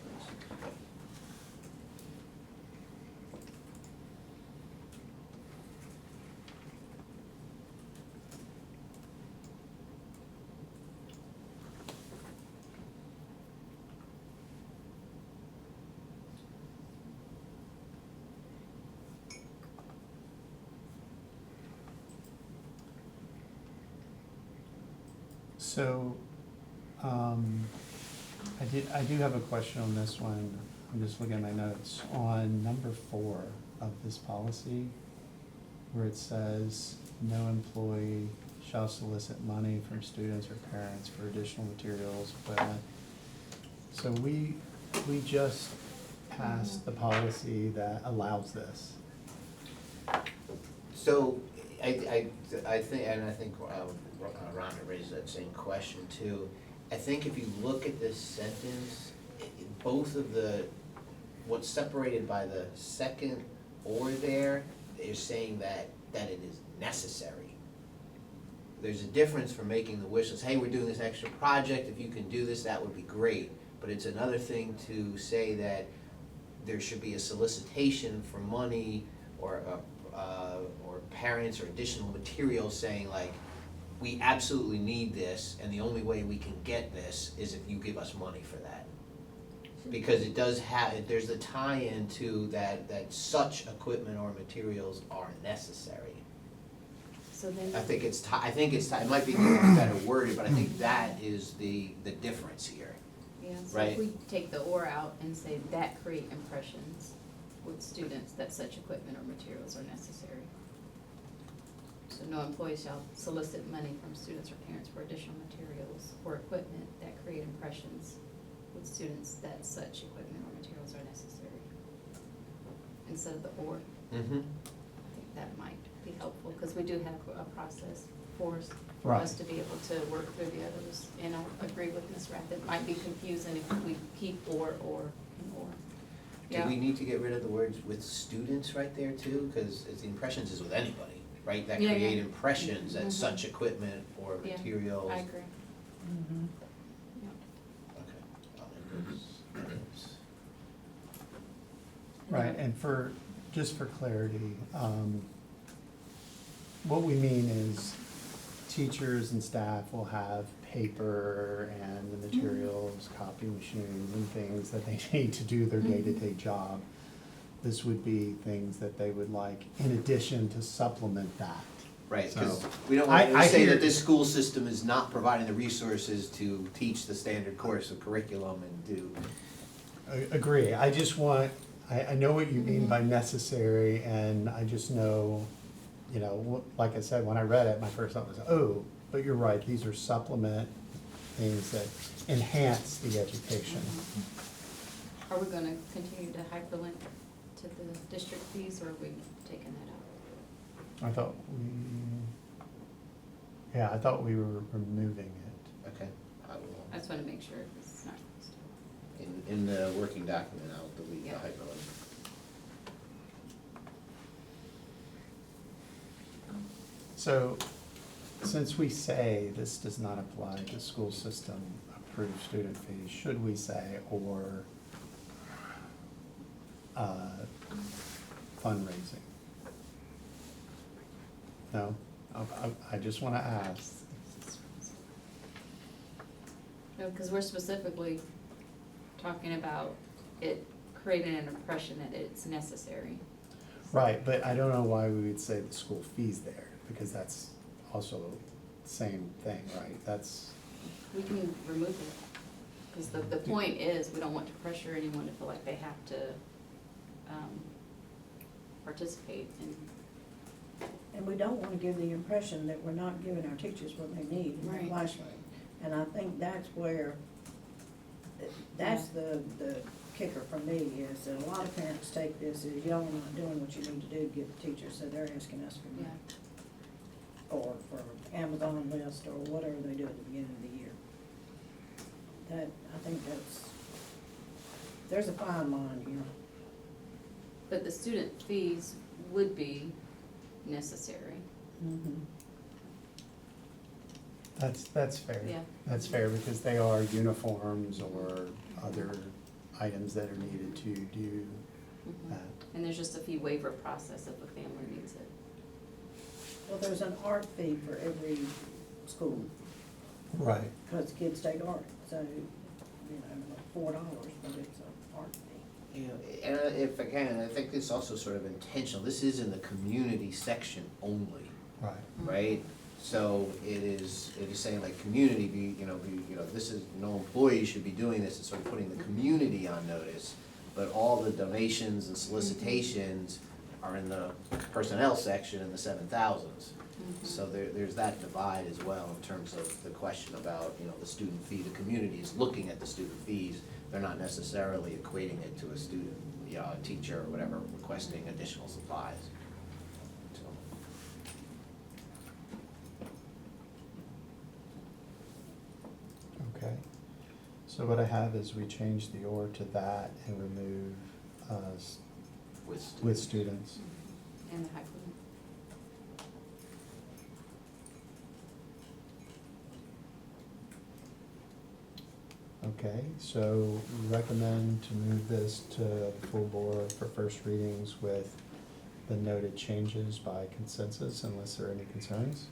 So, I do have a question on this one. I'm just looking at my notes. On number 4 of this policy, where it says, no employee shall solicit money from students or parents for additional materials, equipment. So we just passed the policy that allows this. So, I think, and I think Rhonda raised that same question too. I think if you look at this sentence, both of what's separated by the second or there is saying that it is necessary. There's a difference from making the wish list, hey, we're doing this extra project, if you can do this, that would be great. But it's another thing to say that there should be a solicitation for money or parents or additional materials saying like, we absolutely need this, and the only way we can get this is if you give us money for that. because it does have, there's a tie-in to that such equipment or materials are necessary. So then. I think it might be better worded, but I think that is the difference here. Yeah, so Right. if we take the or out and say that create impressions with students that such equipment or materials are necessary. So no employee shall solicit money from students or parents for additional materials or equipment that create impressions with students that such equipment or materials are necessary. Instead of the or, Mm-hmm. I think that might be helpful, because we do have a process for us Right. to be able to work through the others. And I agree with Ms. Rath, it might be confusing if we keep or, and or. Do Yeah. we need to get rid of the words with students right there too? Because the impressions is with anybody, right? That Yeah, yeah. create impressions that Mhm. such equipment or Yeah, materials. I agree. Mhm. Yeah. Okay. I'll make those edits. Right, and for, just for clarity, what we mean is teachers and staff will have paper and the materials, copy machines and things that they need to do their day-to-day job. This would be things that they would like in addition to supplement that. Right, because So, we don't want I to say hear- that this school system is not providing the resources to teach the standard course of curriculum and do. Agree, I just want, I know what you mean by necessary, and I just know, you know, like I said, when I read it, my first thought was, oh, but you're right, these are supplement things that enhance the education. Are we gonna continue to hyperlink to the district fees, or are we taking that out? I thought we were removing it. Okay, I I will, just wanna make sure it's not. in the working document, I'll delete the Yeah. hyperlink. So, since we say this does not apply to school system approved student fees, should we say, or fundraising? No? I just wanna ask. No, because we're specifically talking about it creating an impression that it's necessary. Right, but I don't know why we would say the school fees there, because that's also the same thing, right? That's, We can remove it, because the point is, we don't want to pressure anyone to feel like they have to, participate in. And we don't wanna give the impression that we're not giving our teachers what they need in the Right. classroom. And I think that's where, that's the kicker for me, is that a lot of parents take this as y'all not doing what you need to do to get the teachers, so they're asking us for Yeah, money. Or for Amazon list, or whatever they do at the beginning of the year. That, I think there's a fine line here. but the student fees would be necessary. that's fair. Yeah. That's fair, because they are uniforms or other items that are needed to do Mhm. that. And there's just a fee waiver process if a family needs it. Well, there's an art fee for every school, Right. because kids take art, so, you know, like $4, but it's an art fee. You know, and if I can, I think this is also sort of intentional, this is in the community section only, Right. right? So it is saying like community, this is, no employee should be doing this, it's sort of putting the community on notice. But all the donations and solicitations are in the personnel section in the 7,000s. Mhm. So there's that divide as well in terms of the question about, the student fee. The community is looking at the student fees, they're not necessarily equating it to a student, a teacher or whatever requesting additional supplies. So, Okay. So what I have is we change the or to that and remove with students. And the hyperlink. Okay, so we recommend to move this to full board for first readings with the noted changes by consensus unless there are any concerns.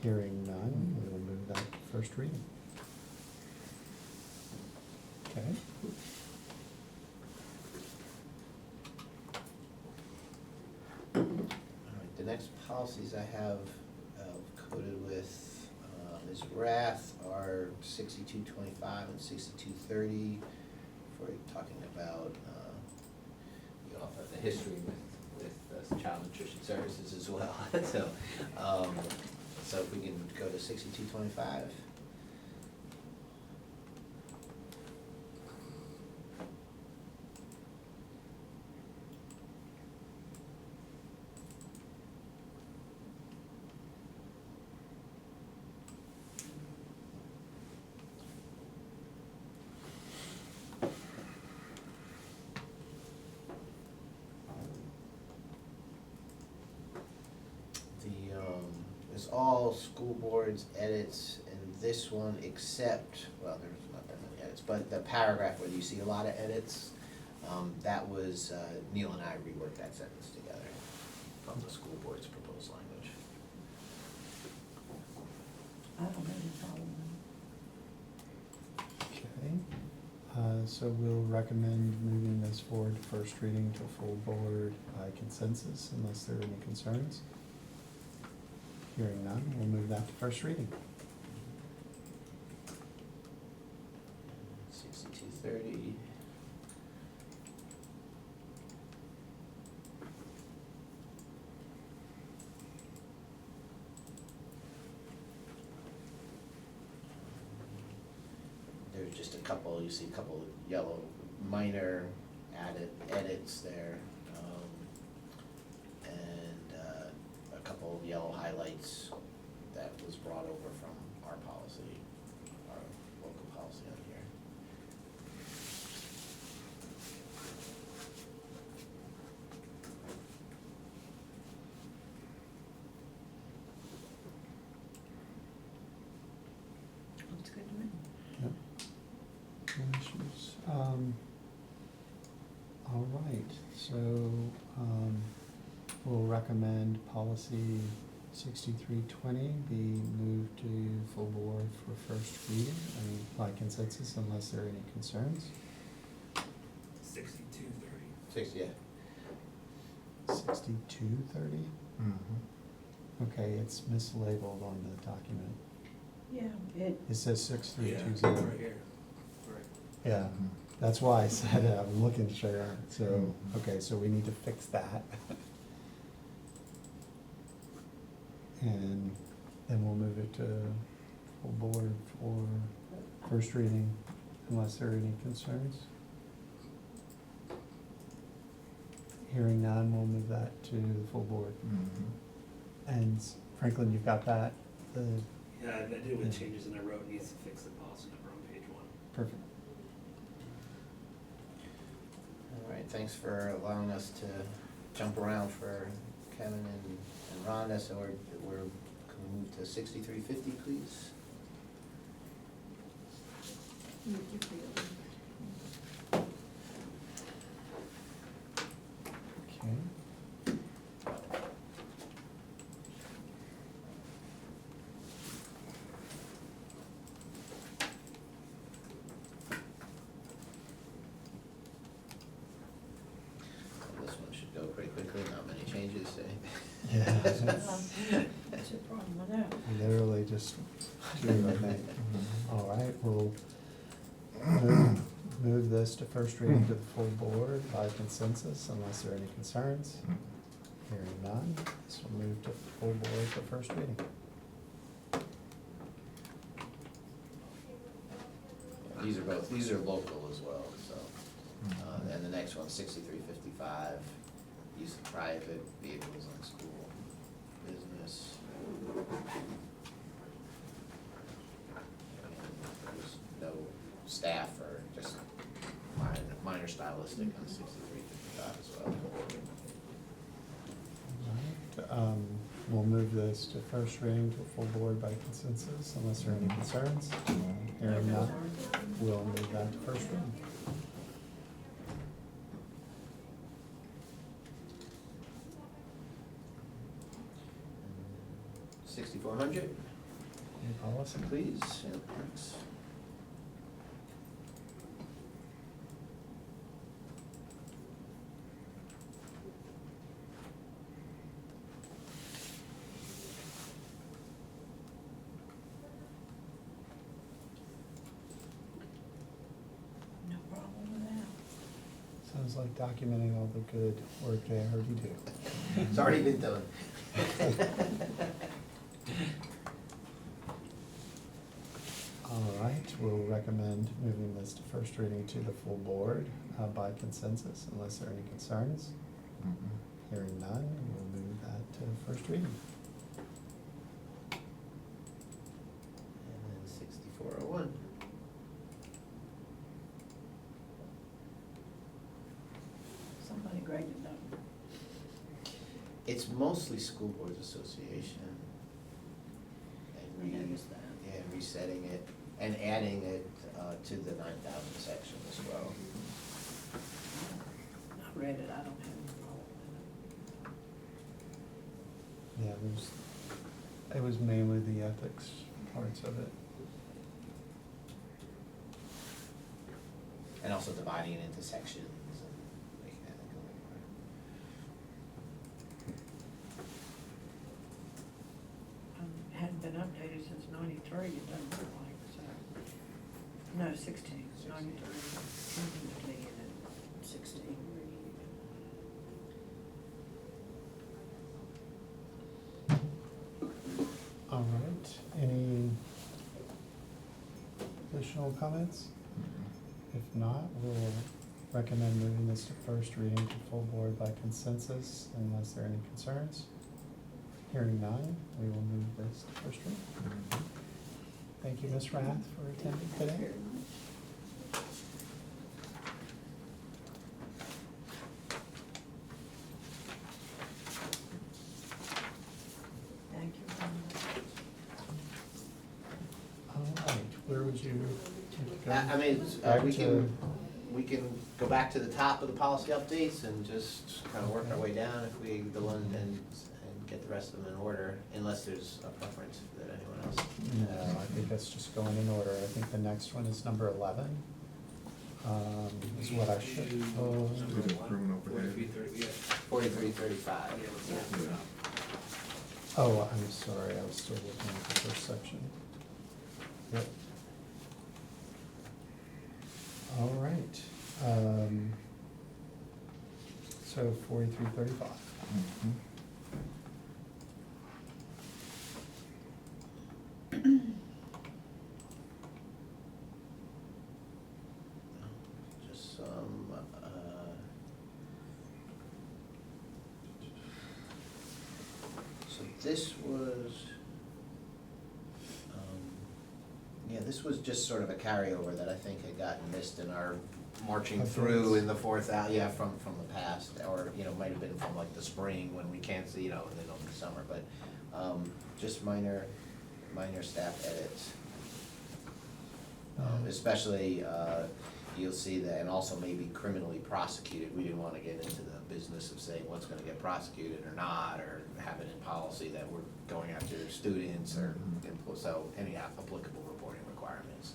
Hearing none, we will move that to first reading. Okay. All right, the next policies I have coded with Ms. Rath are 6225 and 6230. For talking about, you offer the history with child nutrition services as well. So if we can go to 6225. It's all school boards edits in this one except, well, there's not that many edits, but the paragraph where you see a lot of edits, that was, Neil and I reworked that sentence together from the school board's proposed language. I don't have any problem with Okay, so we'll recommend moving this forward to first reading to full board by consensus unless there are any concerns. Hearing none, we'll move that to first reading. 6230. There's just a couple, you see a couple of yellow minor edits there. And a couple of yellow highlights that was brought over from our policy, our local policy on here. it. Looks good to me. Yep. No issues. All right, so, we'll recommend policy 6320 be moved to full board for first reading and by consensus unless there are any concerns. 6230. 6, yeah. 6230? Mm-hmm. Okay, it's mislabeled on the document. Yeah, it, It says Yeah, 6320. right here. Right. Yeah, that's why I said it, I'm looking sure, so, Mhm. okay, so we need to fix that. And then we'll move it to full board for first reading unless there are any concerns. Hearing none, we'll move that to the full board. Mm-hmm. And Franklin, you've got that, the, Yeah, I did with changes and I wrote needs to fix the policy number on page 1. perfect. All right, thanks for allowing us to jump around for Kevin and Rhonda, so can we move to 6350, please? Okay. This one should go pretty quickly, not many changes, Yeah, that's that's the problem with that. literally just two, I think. Mhm. All right, we'll move this to first reading to the full board by consensus unless there are any concerns. Hearing none, this will move to full board for first reading. These are local as well, so, and the next one, 6355, use of private vehicles on school, business. And there's no staff or just minor stylistic on 6355 as well. All right, we'll move this to first reading to full board by consensus unless there are any concerns. Hearing none, we'll move that to first reading. And 6400, Any policy? please, and thanks. was like documenting all the good work they already do. It's already been done. All right, we'll recommend moving this to first reading to the full board by consensus unless there are any concerns. Mhm. Hearing none, we'll move that to first reading. And then 6401. Somebody graded them. It's mostly School Boards Association. I And noticed that. yeah, resetting it and adding it to the 9,000 section as well. I read it, I don't have it all. Yeah, it was mainly the ethics parts of it. And also dividing it into sections and making that go Hadn't been updated since '93, it doesn't look like, so. No, 16, 93, something deleted in 16. All right, any additional comments? If not, we'll recommend moving this to first reading to full board by consensus unless there are any concerns. Hearing none, we will move this to first reading. Thank you, Ms. Rath, for attending today. Thank you very much. All right, where would you like to go? I mean, Back we to- can go back to the top of the policy updates and just kind of work our way down if we go on and get the rest of them in order, unless there's a preference that anyone else. No, I think that's just going in order. I think the next one is number 11. Is what I should, oh, Number Is it one, criminal behavior? 4330, yeah. 4335. Yeah, let's look it up. oh, I'm sorry, I was still looking at the first section. Yep. All right, so 4335. Mhm. Just so this was, yeah, this was just sort of a carryover that I think had gotten missed in our marching Of through those. in the fourth out, yeah, from the past, or, you know, might have been from like the spring when we can't see, you know, and then over the summer, but, just minor staff edits. Especially, you'll see that, and also maybe criminally prosecuted, we didn't wanna get into the business of saying what's gonna get prosecuted or not, or have it in policy that we're going after students or, so any applicable reporting requirements.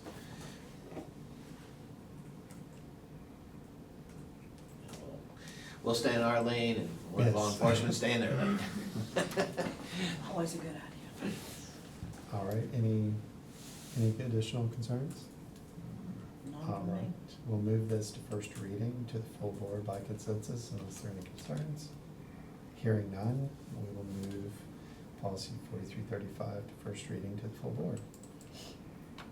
We'll stay in our lane and let law Yes. enforcement stay in their lane. Always a good idea. All right, any additional concerns? None All for right, me. we'll move this to first reading to the full board by consensus unless there are any concerns. Hearing none, we will move policy 4335 to first reading to the full board.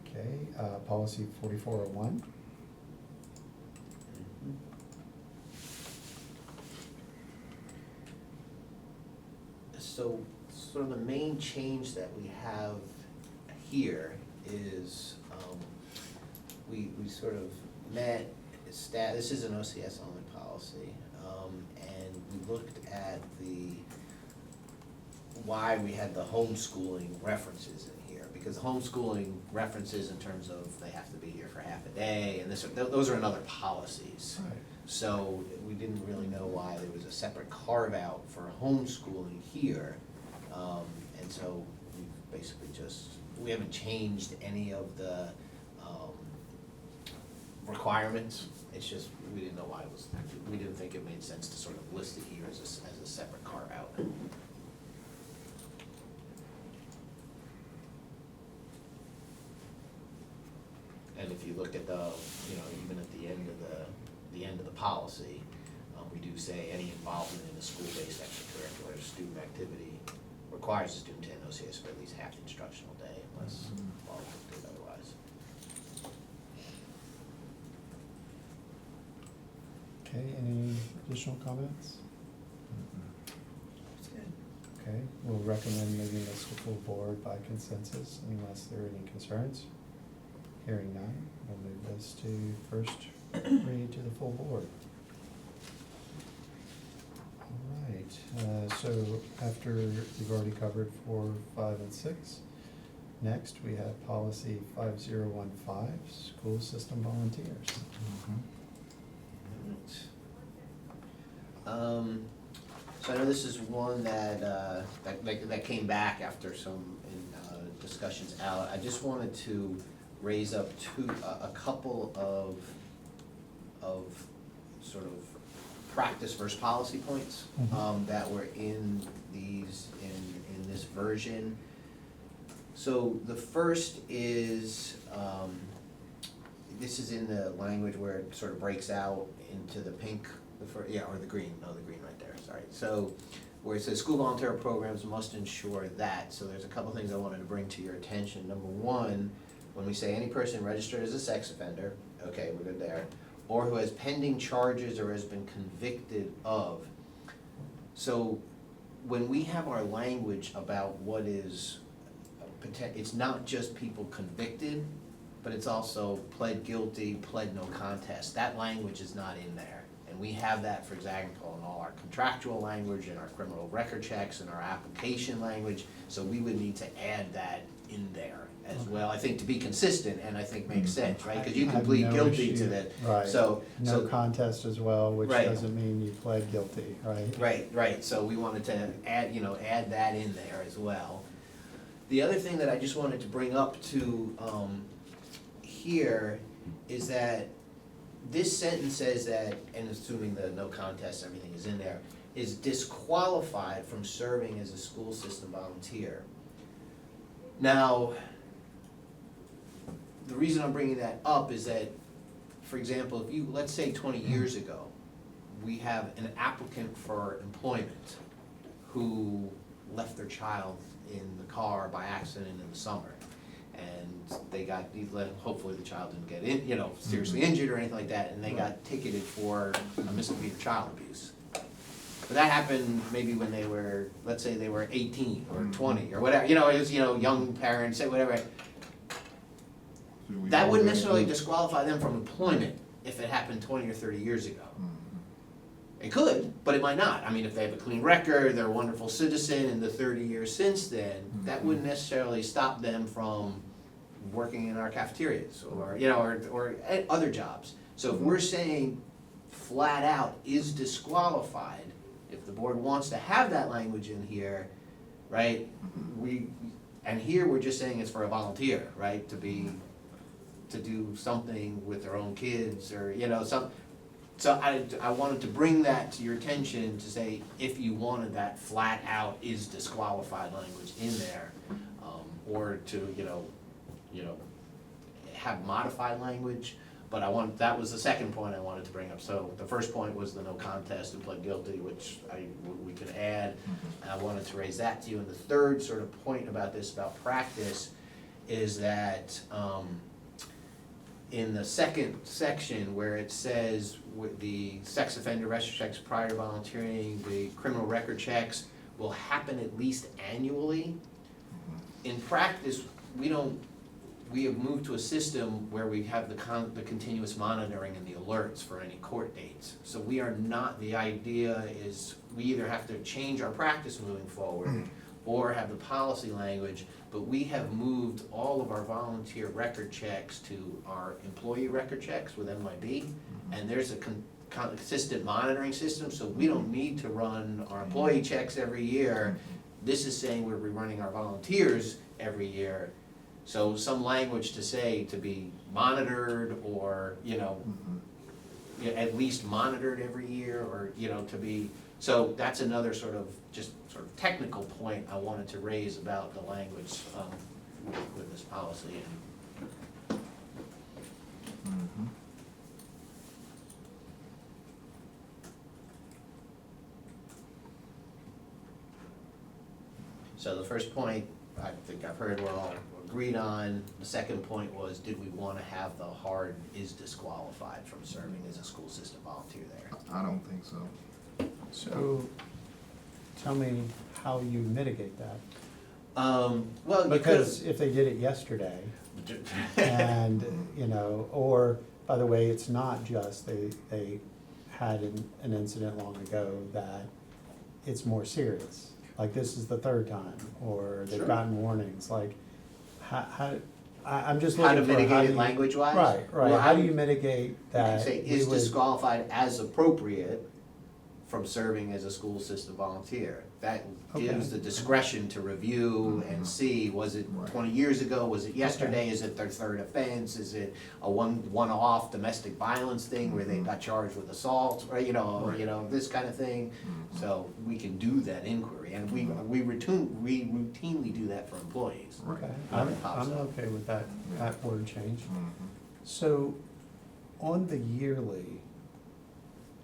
Okay, policy 4401. So, sort of the main change that we have here is, we sort of met, this is an OCS only policy, and we looked at why we had the homeschooling references in here, because homeschooling references in terms of they have to be here for half a day, and those are in other policies. Right. So we didn't really know why there was a separate carve-out for homeschooling here. And so we basically we haven't changed any of the requirements. It's just, we didn't know why we didn't think it made sense to sort of list it here as a separate carve-out. And if you look at even at the end of the end of the policy, we do say any involvement in a school-based extracurricular student activity requires the student to attend OCS for at least half the instructional day unless law dictates otherwise. Okay, any additional comments? It's good. Okay, we'll recommend moving this to full board by consensus unless there are any concerns. Hearing none, we'll move this to first read to the full board. All right, so after we've already covered 4, 5, and 6, next we have policy 5015, school system volunteers. So I know this is one that, that came back after some discussions out. I just wanted to raise up a couple of sort of practice versus policy points that were in these, in this version. So the first is, this is in the language where it sort of breaks out into the pink, or the green, no, the green right there, sorry. So, where it says school volunteer programs must ensure that, so there's a couple things I wanted to bring to your attention. Number one, when we say any person registered as a sex offender, okay, we're good there, or who has pending charges or has been convicted of. So, when we have our language about what is, it's not just people convicted, but it's also pled guilty, pled no contest. That language is not in there. And we have that, for example, in all our contractual language, in our criminal record checks, in our application language. So we would need to add that in there as well, I think, to be consistent, and I think makes sense, right? Because you I can have plead no guilty issue. to that. Right. So, No contest as well, which Right. doesn't mean you pled guilty, right? Right, so we wanted to add, add that in there as well. The other thing that I just wanted to bring up to, here, is that this sentence says that, and assuming the no contest, everything is in there, is disqualified from serving as a school system volunteer. Now, the reason I'm bringing that up is that, for example, if you, let's say 20 years ago, we have an applicant for employment who left their child in the car by accident in the summer. And they got, hopefully the child didn't get in, seriously injured or anything like that, and they got ticketed for a misdemeanor child abuse. But that happened maybe when they were, let's say they were 18 or 20 or whatever, it was, young parents, whatever. That wouldn't necessarily disqualify them from employment if it happened 20 or 30 years ago. It could, but it might not. I mean, if they have a clean record, they're a wonderful citizen in the 30 years since then, that wouldn't necessarily stop them from working in our cafeterias or, or other jobs. So if we're saying flat out is disqualified, if the board wants to have that language in here, right, and here we're just saying it's for a volunteer, right, to do something with their own kids or, So I wanted to bring that to your attention to say, if you wanted that flat out is disqualified language in there, or to, have modified language, but that was the second point I wanted to bring up. So the first point was the no contest and pled guilty, which we could add, and I wanted to raise that to you. And the third sort of point about this, about practice, is that, in the second section where it says with the sex offender register checks prior to volunteering, the criminal record checks will happen at least annually. In practice, we have moved to a system where we have the continuous monitoring and the alerts for any court dates. So we are not, the idea is we either have to change our practice moving forward or have the policy language, but we have moved all of our volunteer record checks to our employee record checks with MIB, and there's a consistent monitoring system, so we don't need to run our employee checks every year. This is saying we're rerunning our volunteers every year, so some language to say to be monitored or, at least monitored every year, or, to be, so that's another sort of technical point I wanted to raise about the language with this policy. So the first point, I think I've heard we're all agreed on. The second point was, did we wanna have the hard is disqualified from serving as a school system volunteer there? I don't think so. So, tell me how you mitigate that. Well, Because if they did it yesterday, and, you know, or, by the way, it's not just, they had an incident long ago that it's more serious. Like, this is the third time, or they've Sure. gotten warnings, like, I'm just How looking to for mitigate it you- language-wise? Right, Well, how do you mitigate I that? say we is would- disqualified as appropriate from serving as a school system volunteer. That gives Okay. the discretion to review and see, was it Right. 20 years ago, was it yesterday, is it their third offense, is it a one-off domestic violence thing where they got charged with assault, or, you know, this kind of thing. So we can do that inquiry, and we routinely do that for employees. Okay, When I'm it pops up. okay with that word change. Mhm. So, on the yearly,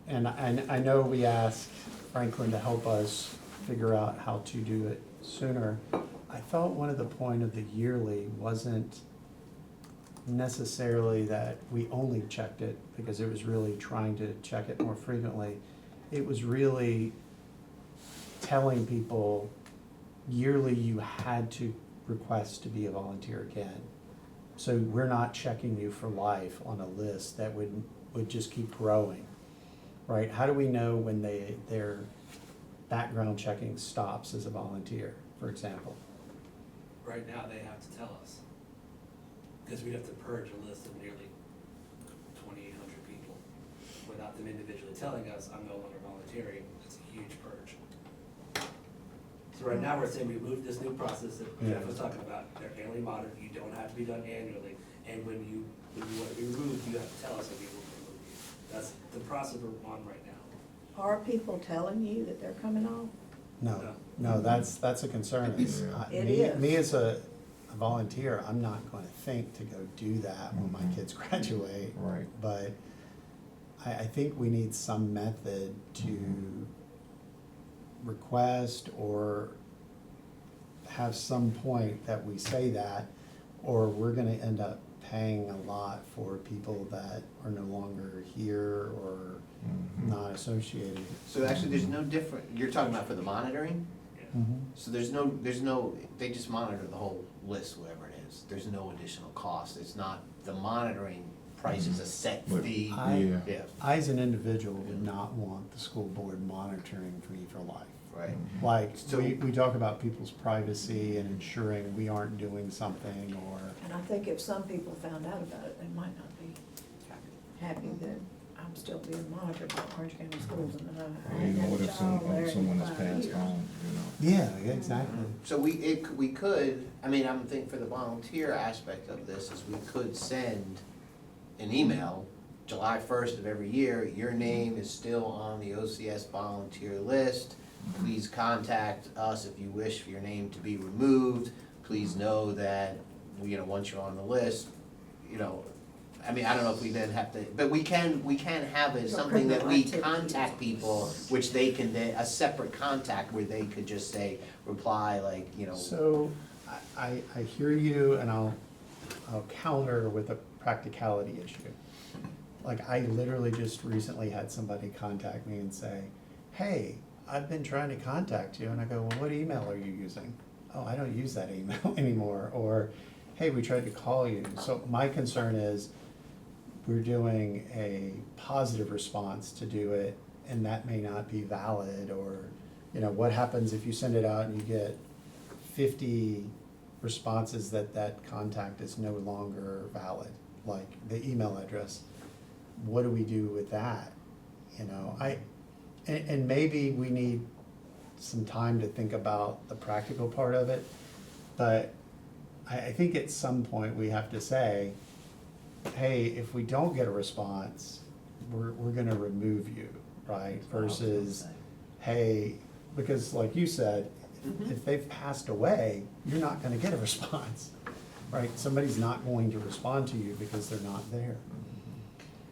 and I know we asked Franklin to help us figure out how to do it sooner. I thought one of the point of the yearly wasn't necessarily that we only checked it, because it was really trying to check it more frequently. It was really telling people yearly you had to request to be a volunteer again. So we're not checking you for life on a list that would just keep growing, right? How do we know when their background checking stops as a volunteer, for example? Right now, they have to tell us, because we'd have to purge a list of nearly 2,800 people without them individually telling us, I'm no longer volunteering. It's a huge purge. So right now, we're saying we moved this new process that Jeff was talking about, they're annually monitored, you don't have to be done annually, and when you want to be removed, you have to tell us if we will remove you. That's the process we're on right now. Are people telling you that they're coming off? No, that's a concern. It's, It me- is. Me as a volunteer, I'm not gonna think to go do that when my kids graduate. Right. But I think we need some method to request or have some point that we say that, or we're gonna end up paying a lot for people that are no longer here or not associated. So actually, there's no different, you're talking about for the monitoring? Yeah. So there's no, they just monitor the whole list, whatever it is. There's no additional cost. It's not, the monitoring price is a set But- fee. I- Yeah, I, as an individual, would not want the school board monitoring me for life. right. Like, So- we talk about people's privacy and ensuring we aren't doing something, or, And I think if some people found out about it, they might not be happy that I'm still being monitored by Orange County Schools and that I Or you haven't know, had what a if child there in someone has 5 passed years. on, you know? yeah, exactly. So we could, I mean, I'm thinking for the volunteer aspect of this is we could send an email, July 1st of every year, your name is still on the OCS volunteer list. Please contact us if you wish for your name to be removed. Please know that, you know, once you're on the list, you know, I mean, I don't know if we then have to, but we can have it, something that we contact people, which they can, then a separate contact where they could just say, reply like, you know. So, I hear you, and I'll counter with a practicality issue. Like, I literally just recently had somebody contact me and say, hey, I've been trying to contact you, and I go, well, what email are you using? Oh, I don't use that email anymore, or, hey, we tried to call you. So my concern is, we're doing a positive response to do it, and that may not be valid, or, you know, what happens if you send it out and you get 50 responses that contact is no longer valid, like the email address? What do we do with that? You know, and maybe we need some time to think about the practical part of it, but I think at some point we have to say, hey, if we don't get a response, we're gonna remove you, right? Versus, hey, because like you said, if they've passed away, you're not gonna get a response, right? Somebody's not going to respond to you because they're not there.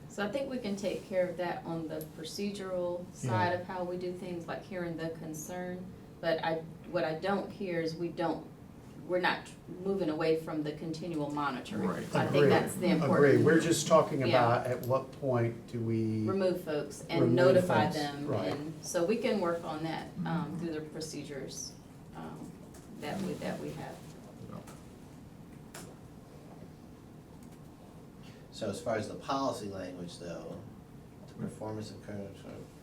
So I think we can take care of that on the procedural side of how we do things, like hearing the concern. but what I don't hear is we're not moving away from the continual monitoring. Right. I think Agreed. that's the important. Agreed, we're just talking Yeah. about at what point do we, Remove folks and Remove notify folks, them, right. and, so we can work on that, through the procedures, that we have. No. So as far as the policy language though, the performance of current,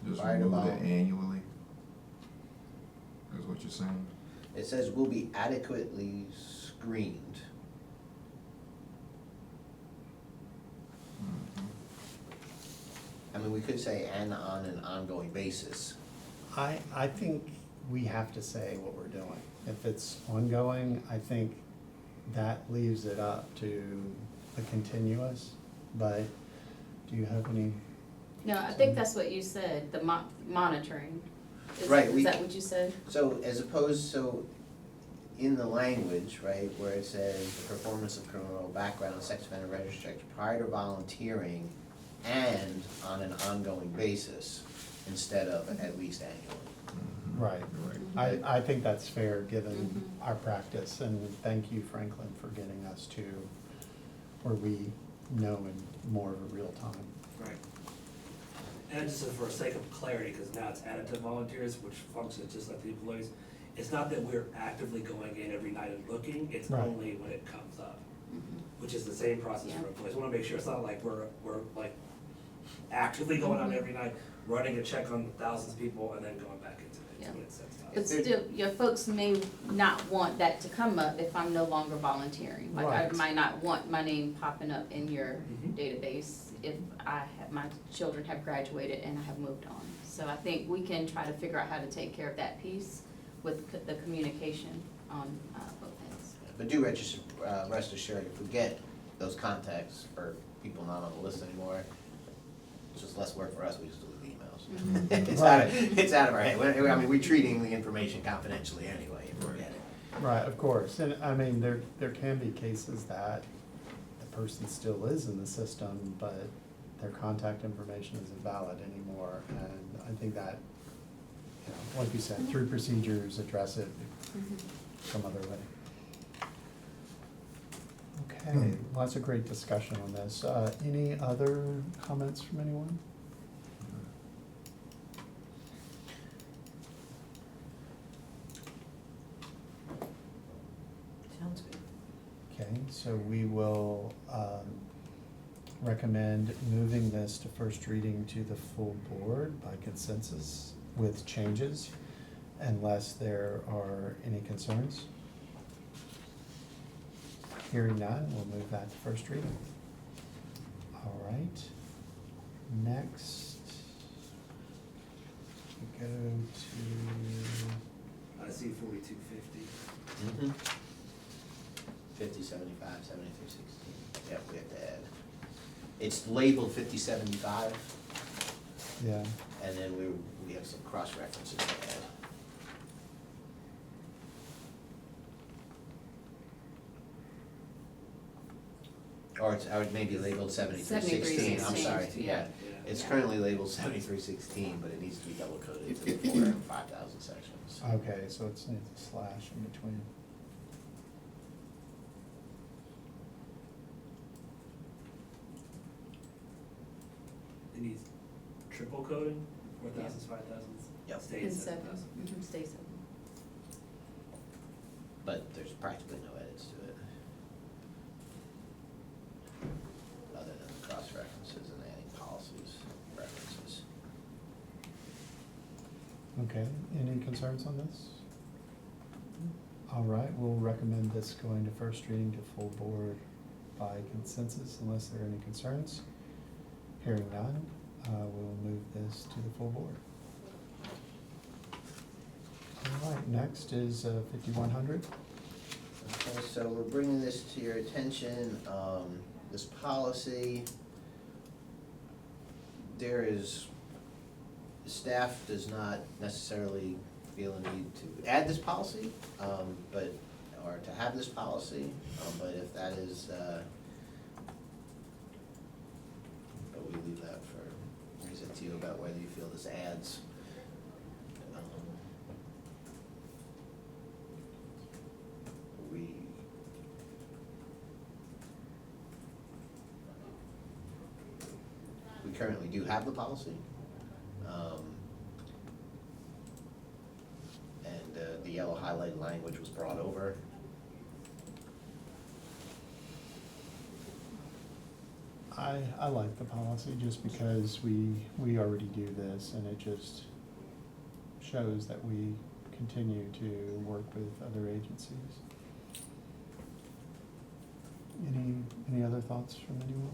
Just prior to remove it vol- annually. Is what you're saying? it says will be adequately screened. Mhm. I mean, we could say and on an ongoing basis. I think we have to say what we're doing. If it's ongoing, I think that leaves it up to the continuous, but do you have any? No, I think that's what you said, the monitoring. Right, Is that what you said? So as opposed, so in the language, right, where it says the performance of criminal background and sex offender registry checks prior to volunteering and on an ongoing basis instead of at least annually. Mhm. Right. You're right. I think that's fair, given Mhm. our practice, and thank you, Franklin, for getting us to where we know in more of a real time. Right. And just for sake of clarity, because now it's added to volunteers, which functions just like the employees, it's not that we're actively going in every night and looking, it's Right. only when it comes up, Mhm. which is the same process Yeah. for employees. We wanna make sure it's not like we're like actively going out every night, running a check on thousands of people and then going back into it, Yeah. is what it says to us. But still, your folks may not want that to come up if I'm no longer volunteering. Like, I Right. might not want my name popping up in your Mhm. database if my children have graduated and I have moved on. So I think we can try to figure out how to take care of that piece with the communication on both ends. But do rest assured, if we get those contacts for people not on the list anymore, it's just less work for us, we just delete the emails. Mhm. It's out of our head. I mean, we're treating the information confidentially anyway, if we get it. Right, of course, and I mean, there can be cases that the person still is in the system, but their contact information isn't valid anymore, and I think that, you know, like you said, through procedures, address it Mhm. some other way. Okay, lots of great discussion on this. Any other comments from anyone? Sounds good. Okay, so we will recommend moving this to first reading to the full board by consensus with changes, unless there are any concerns. Hearing none, we'll move that to first reading. All right, next, we go to, I see 4250. 5075, 7316. Yep, we have to add. It's labeled 5075, yeah, and then we have some cross references to add. Or it may be labeled 7316, I'm 7316, sorry, yeah. yeah. It's Yeah. currently labeled 7316, but it needs to be double coded to the 4 and 5,000 sections. okay, so it's needs a slash in between. It needs triple coding, 4,000s, 5,000s. Yep. Stay And at seven, 7,000. stay seven. But there's practically no edits to it. Other than the cross references and adding policies, references. Okay, any concerns on this? All right, we'll recommend this going to first reading to full board by consensus unless there are any concerns. Hearing none, we'll move this to the full board. All right, next is 5100. Okay, so we're bringing this to your attention, this policy. Staff does not necessarily feel a need to add this policy, or to have this policy, but if that is, but we leave that for, raise it to you about whether you feel this adds, we currently do have the policy. And the yellow highlighted language was brought over. I like the policy just because we already do this, and it just shows that we continue to work with other agencies. Any other thoughts from anyone?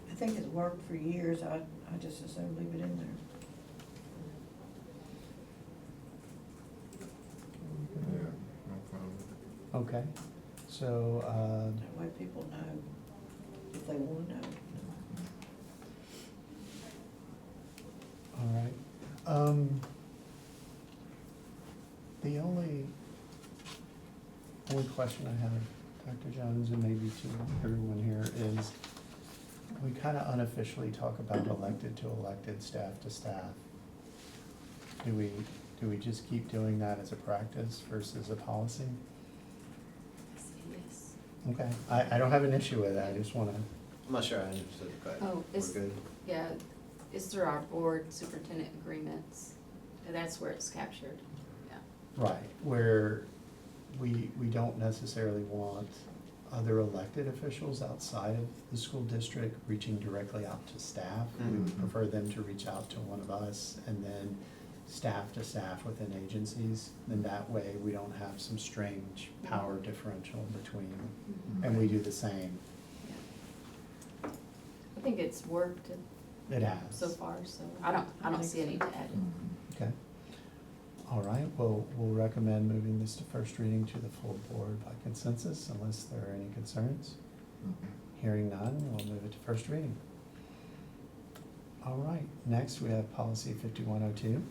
I think it's worked for years, I just as soon leave it in there. Yeah, I'm fine with it. Okay, so, That way people know if they wanna know. all right. The only question I have, Dr. Jones, and maybe to everyone here, is we kind of unofficially talk about elected to elected, staff to staff. Do we just keep doing that as a practice versus a policy? Yes. Okay, I don't have an issue with that, I just wanna, I'm not sure I understood the question. Oh, We're it's, good? yeah, it's through our board superintendent agreements, and that's where it's captured, yeah. right, where we don't necessarily want other elected officials outside of the school district reaching directly out to staff. We would Mhm. prefer them to reach out to one of us, and then staff to staff within agencies. Then that way, we don't have some strange power differential between, and we do the same. Yeah. I think it's worked It has. so far, so I don't see any to add. Mhm. Okay. All right, well, we'll recommend moving this to first reading to the full board by consensus unless there are any concerns. Mhm. Hearing none, we'll move it to first reading. All right, next we have policy 5102.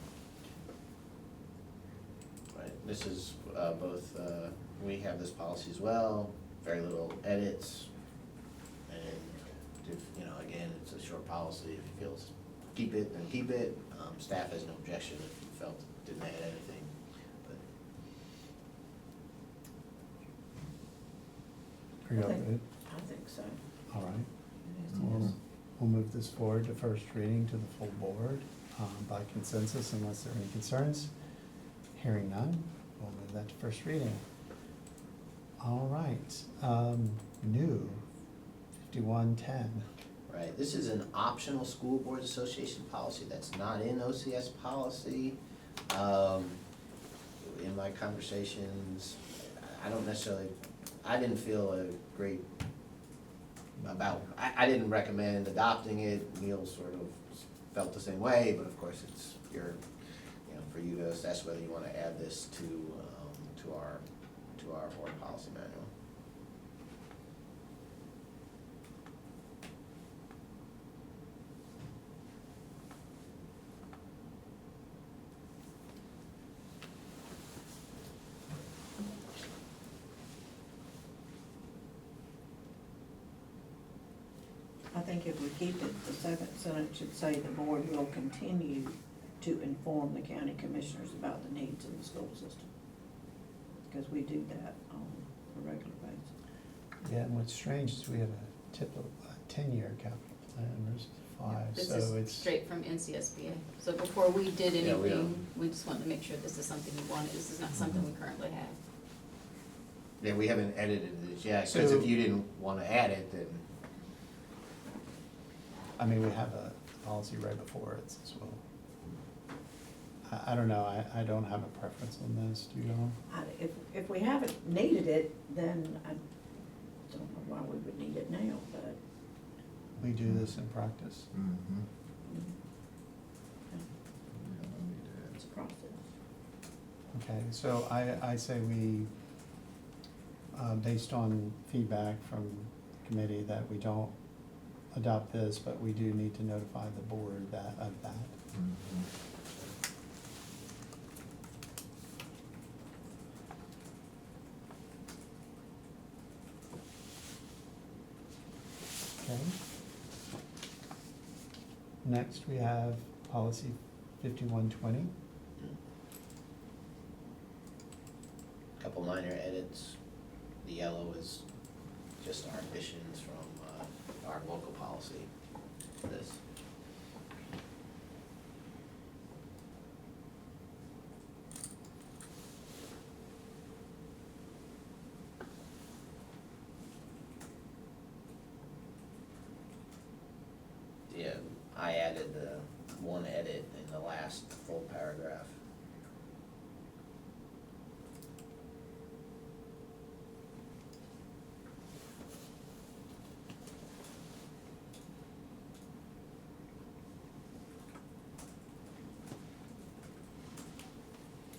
Right, this is both, we have this policy as well, very little edits. And if, you know, again, it's a short policy, if you feel keep it, then keep it. Staff has no objection if you felt it didn't add anything, but Are you all I think- good? I think so. All right, It is, we'll, yes. we'll move this forward to first reading to the full board by consensus unless there are any concerns. Hearing none, we'll move that to first reading. All right, new 5110. right, this is an optional school boards association policy that's not in OCS policy. In my conversations, I didn't feel a great I didn't recommend adopting it. Neil sort of felt the same way, but of course it's for you to assess whether you wanna add this to our board policy manual. I think if we keep it, the second sentence should say the board will continue to inform the county commissioners about the needs of the school system. Because we do that on a regular basis. Yeah, and what's strange is we have a 10-year capital plan versus five, This so is it's. straight from NCSBA. So before we did Yeah, we anything, we just wanted to make sure this is something we wanted. This is not something we currently have. Yeah, we haven't edited this yet, because So- if you didn't wanna add it, then, I mean, we have a policy right before it as well. I don't know, I don't have a preference on this, do you all? If we haven't needed it, then I don't know why we would need it now, but. We do this in practice. Mhm. mm, Yeah, no need to add. It's a process. Okay, so I say we, based on feedback from committee, that we don't adopt this, but we do need to notify the board of that. Mhm. Okay. Next, we have policy 5120. couple minor edits. The yellow is just our additions from our local policy. this. Yeah, I added one edit in the last full paragraph.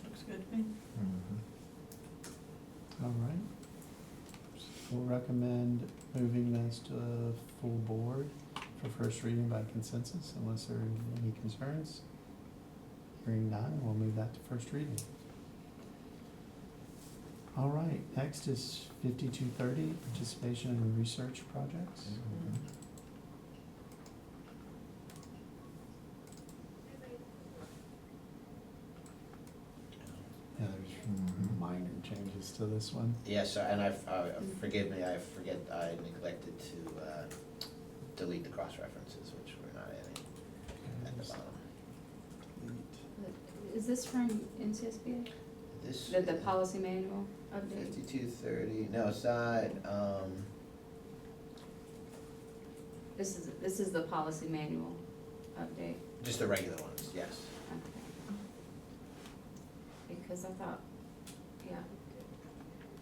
Looks good to me. Mhm. All right. We'll recommend moving this to full board for first reading by consensus unless there are any concerns. Hearing none, we'll move that to first reading. All right, next is 5230, participation in research projects. Mhm. Yeah, there's Mhm. minor changes to this one. Yes, and forgive me, I neglected to delete the cross-references, which we're not adding at the bottom. Is this from NCSBA? This. The policy manual update? 5230, no, it's not, This is the policy manual update. just the regular ones, yes. Okay. Because I thought, yeah,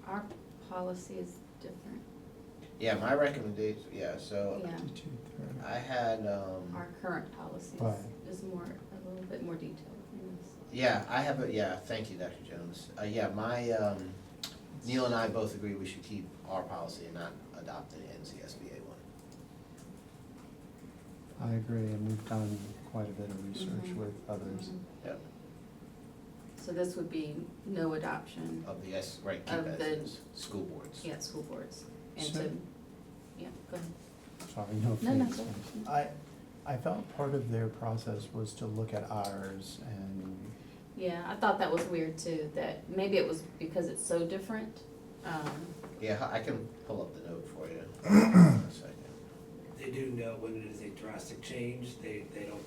our policy is different. Yeah, my recommendation, yeah, so Yeah, 5230. I had, our current policy Right. is more, a little bit more detailed in this. yeah, I have yeah, thank you, Dr. Jones. Yeah, my, Neil and I both agree we should keep our policy and not adopt the NCSBA one. I agree, and we've done quite a bit of research Mhm. with others. Mhm. Yep, So this would be no adoption, of the right, keep Of as the- is, school boards. yeah, school boards, and So- to, yeah, go ahead. Sorry, no No, no, offense. go ahead. I felt part of their process was to look at ours and, Yeah, I thought that was weird too, that maybe it was because it's so different. Yeah, I can pull up the note for you. In a second. They do know when it is a drastic change, they don't,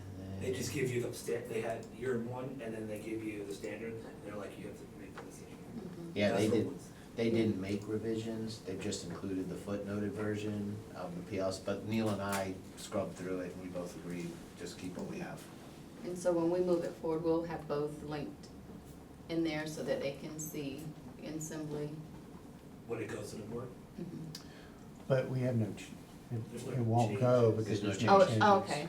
And they then. just give you they had year one, and then they give you the standard, they're like, you have to make the decision. Mhm. Yeah, That's they the did, ones. they didn't make revisions, they just included the footnoted version of the PLS, but Neil and I scrubbed through it and we both agreed, just keep what we have. And so when we move it forward, we'll have both linked in there so that they can see in assembly. When it goes to the board, Mhm. but we have no, There's no it won't go changes. because There's there's no no Oh, changes. oh, okay.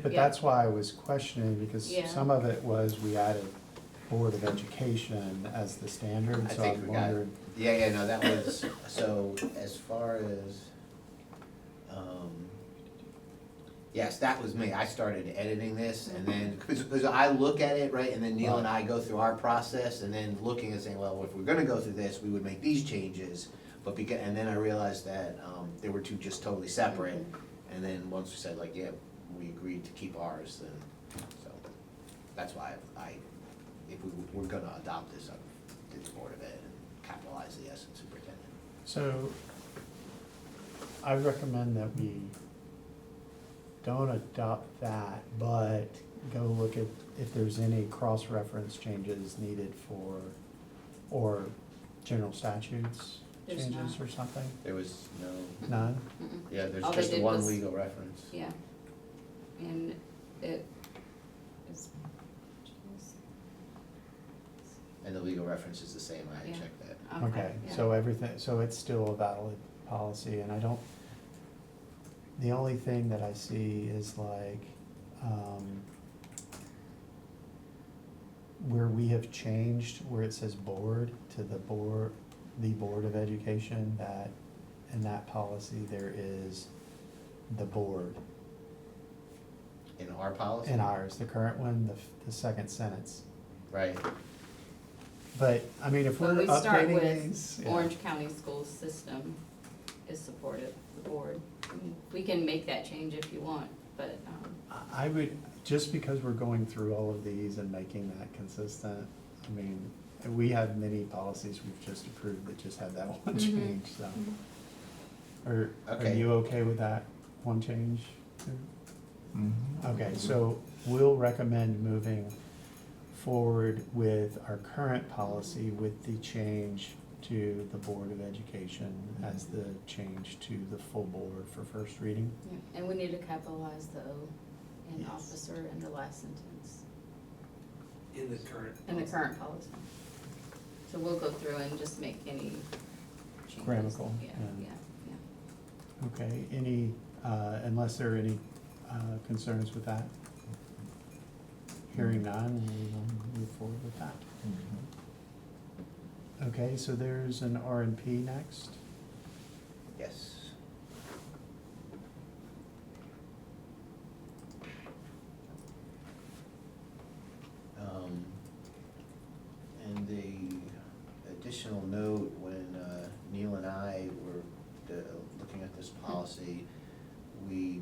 But Yeah. that's why I was questioning, because Yeah. some of it was we added Board of Education as the standard, I so think I we got, wondered. yeah, no, that was, so as far as, yes, that was me, I started editing this and then, because I look at it, right, and then Neil and I go through our process and then looking and saying, well, if we're gonna go through this, we would make these changes, but because, and then I realized that, they were two just totally separate, and then once we said like, yeah, we agreed to keep ours, then, so, that's why if we were gonna adopt this, I did the Board of Ed and capitalize the S in superintendent. So I recommend that we don't adopt that, but go look at if there's any cross-reference changes needed for, or general statutes There's changes not. or something? There was no, None? Mm-mm. yeah, there's All they just the did one was- legal reference. Yeah, and it is. And the legal reference is the same, I Yeah. checked that. Okay, yeah. so everything, so it's still a valid policy, and I don't, the only thing that I see is like, where we have changed, where it says board to the Board of Education, that, in that policy, there is the board. In our policy? In ours, the current one, the second sentence. Right, But, I mean, if we're When we start updating these. with yeah. Orange County Schools System is supportive, the board. I mean, we can make that change if you want, but, I would, just because we're going through all of these and making that consistent, I mean, we have many policies we've just approved that just had that one Mhm. change, so. Are Okay. you okay with that one change? Mhm. Okay, so we'll recommend moving forward with our current policy with the change to the Board of Education as the change to the full board for first reading. Yeah, and we need to capitalize the O in Yes. officer in the last sentence, In the current. in the current policy. So we'll go through and just make any changes. Grammatical, Yeah, yeah. yeah. Okay, any, unless there are any concerns with that? Hearing none, we will move forward with that. Okay, so there's an R and P next. Yes. And the additional note, when Neil and I were looking at this policy,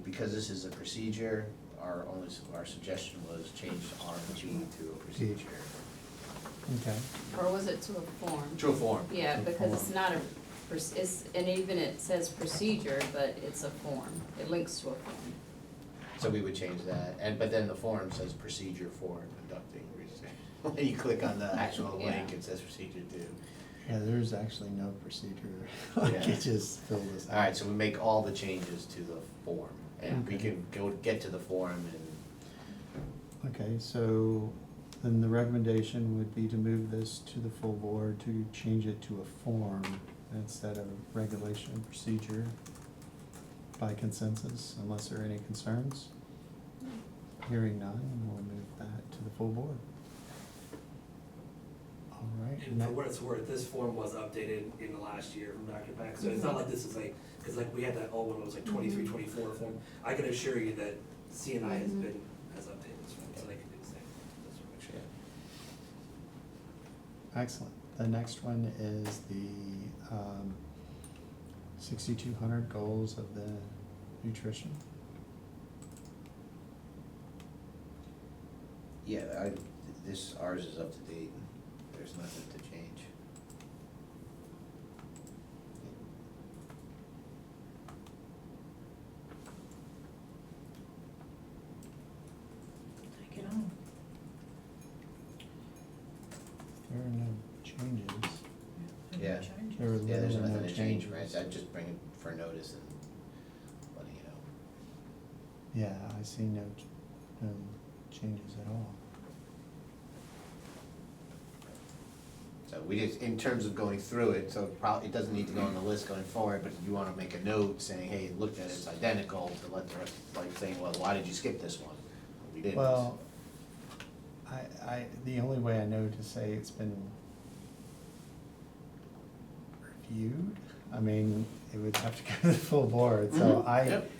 because this is a procedure, our suggestion was change R&G to a procedure. Okay, Or was it to a form? To a form. Yeah, To a because it's form. not it's, and even it says procedure, but it's a form. It links to a form. So we would change that, but then the form says procedure for conducting research. When you click on the actual Yeah. link, it says procedure two. yeah, there's actually no procedure, like Yeah. it just fills this out. All right, so we make all the changes to the form, and we Okay. can get to the form and, Okay, so then the recommendation would be to move this to the full board, to change it to a form instead of regulation and procedure by consensus, unless there are any concerns. Hearing none, we'll move that to the full board. All right. And for what it's worth, this form was updated in the last year from Dr. Pack, so it's not like this is like, cause like we had that old one, it was like 23, 24 form. I can assure you that CNI has updated this form, so they can do the same. That's what I'm sure. Excellent. The next one is the 6,200 goals of the nutrition. yeah, ours is up to date, there's nothing to change. Take it on. There are no changes. Yeah. Change it. There were Yeah, there's literally no nothing to change, right, changes. I'd just bring it for notice and letting you know. Yeah, I see no changes at all. So we just, in terms of going through it, so it doesn't need to go on the list going forward, but you wanna make a note saying, hey, looked at it, it's identical, to let the rest, like saying, well, why did you skip this one? We didn't. Well, the only way I know to say it's been reviewed, I mean, it would have to go to the full board, so Mhm, yep.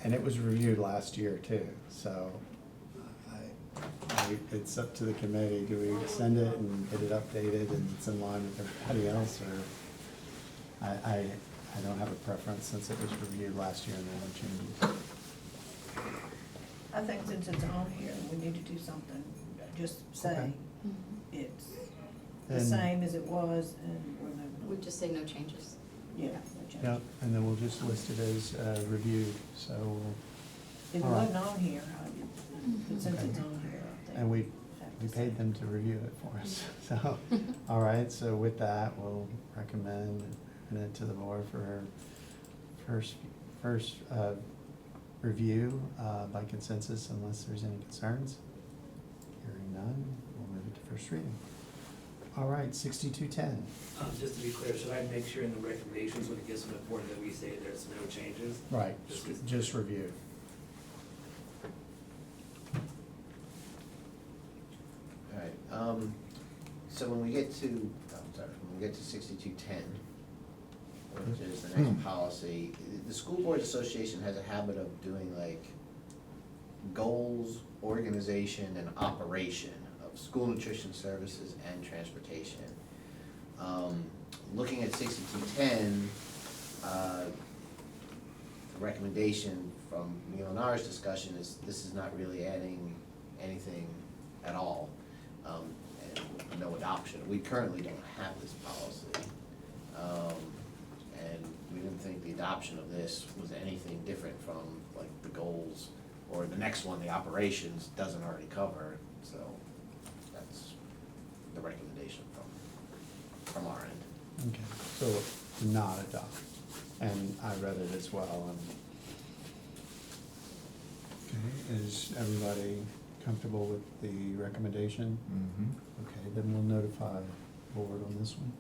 and it was reviewed last year too, so it's up to the committee, do we send it and get it updated and it's in line with everybody else, or I don't have a preference since it was reviewed last year and there were changes. I think since it's on here, we need to do something, just say Okay. it's the Then- same as it was and we're moving on. We just say no changes. Yeah, no change. Yeah, and then we'll just list it as reviewed, so, If it all right. wasn't on here, but since it's Okay. on here, I think. and we have to We say paid it. them to review it for us, so, all right, so with that, we'll recommend it to the board for her first review by consensus unless there's any concerns. Hearing none, we'll move it to first reading. All right, 6210. Just to be clear, should I make sure in the recommendations when it gets to the board that we say there's no changes? Right, just review. All right, so when we get to, when we get to 6210, which is the next policy, the School Boards Association has a habit of doing like goals, organization, and operation of school nutrition services and transportation. Looking at 6210, the recommendation from Neil and R's discussion is this is not really adding anything at all, and no adoption. We currently don't have this policy, and we didn't think the adoption of this was anything different from like the goals, or the next one, the operations, doesn't already cover, so that's the recommendation from our end. Okay, so not adopt, and I read it as well, and. Okay, is everybody comfortable with the recommendation? Mm-hmm. Okay, then we'll notify board on this one.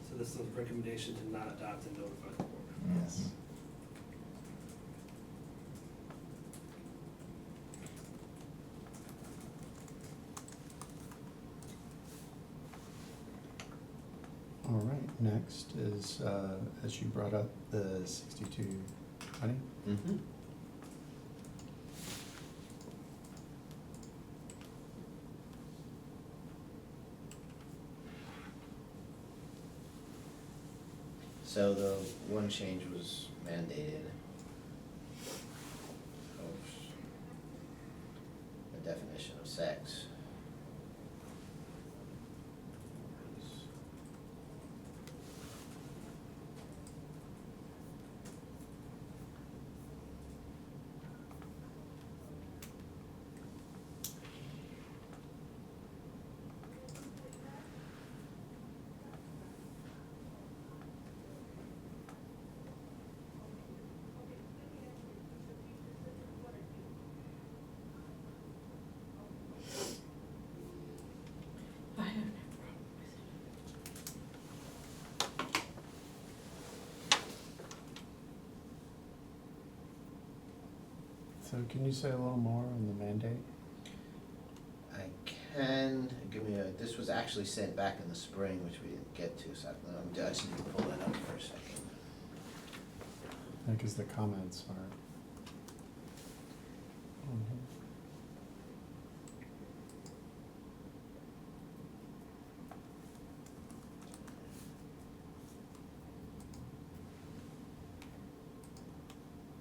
So this is a recommendation to not adopt and notify the board. Yes. All right, next is, as you brought up, the 6220. Mm-hmm. So the one change was mandated of the definition of sex. I have no problem with it. So can you say a little more on the mandate? I can, this was actually sent back in the spring, which we didn't get to, so I just need to pull that up for a second. Because the comments are. on here.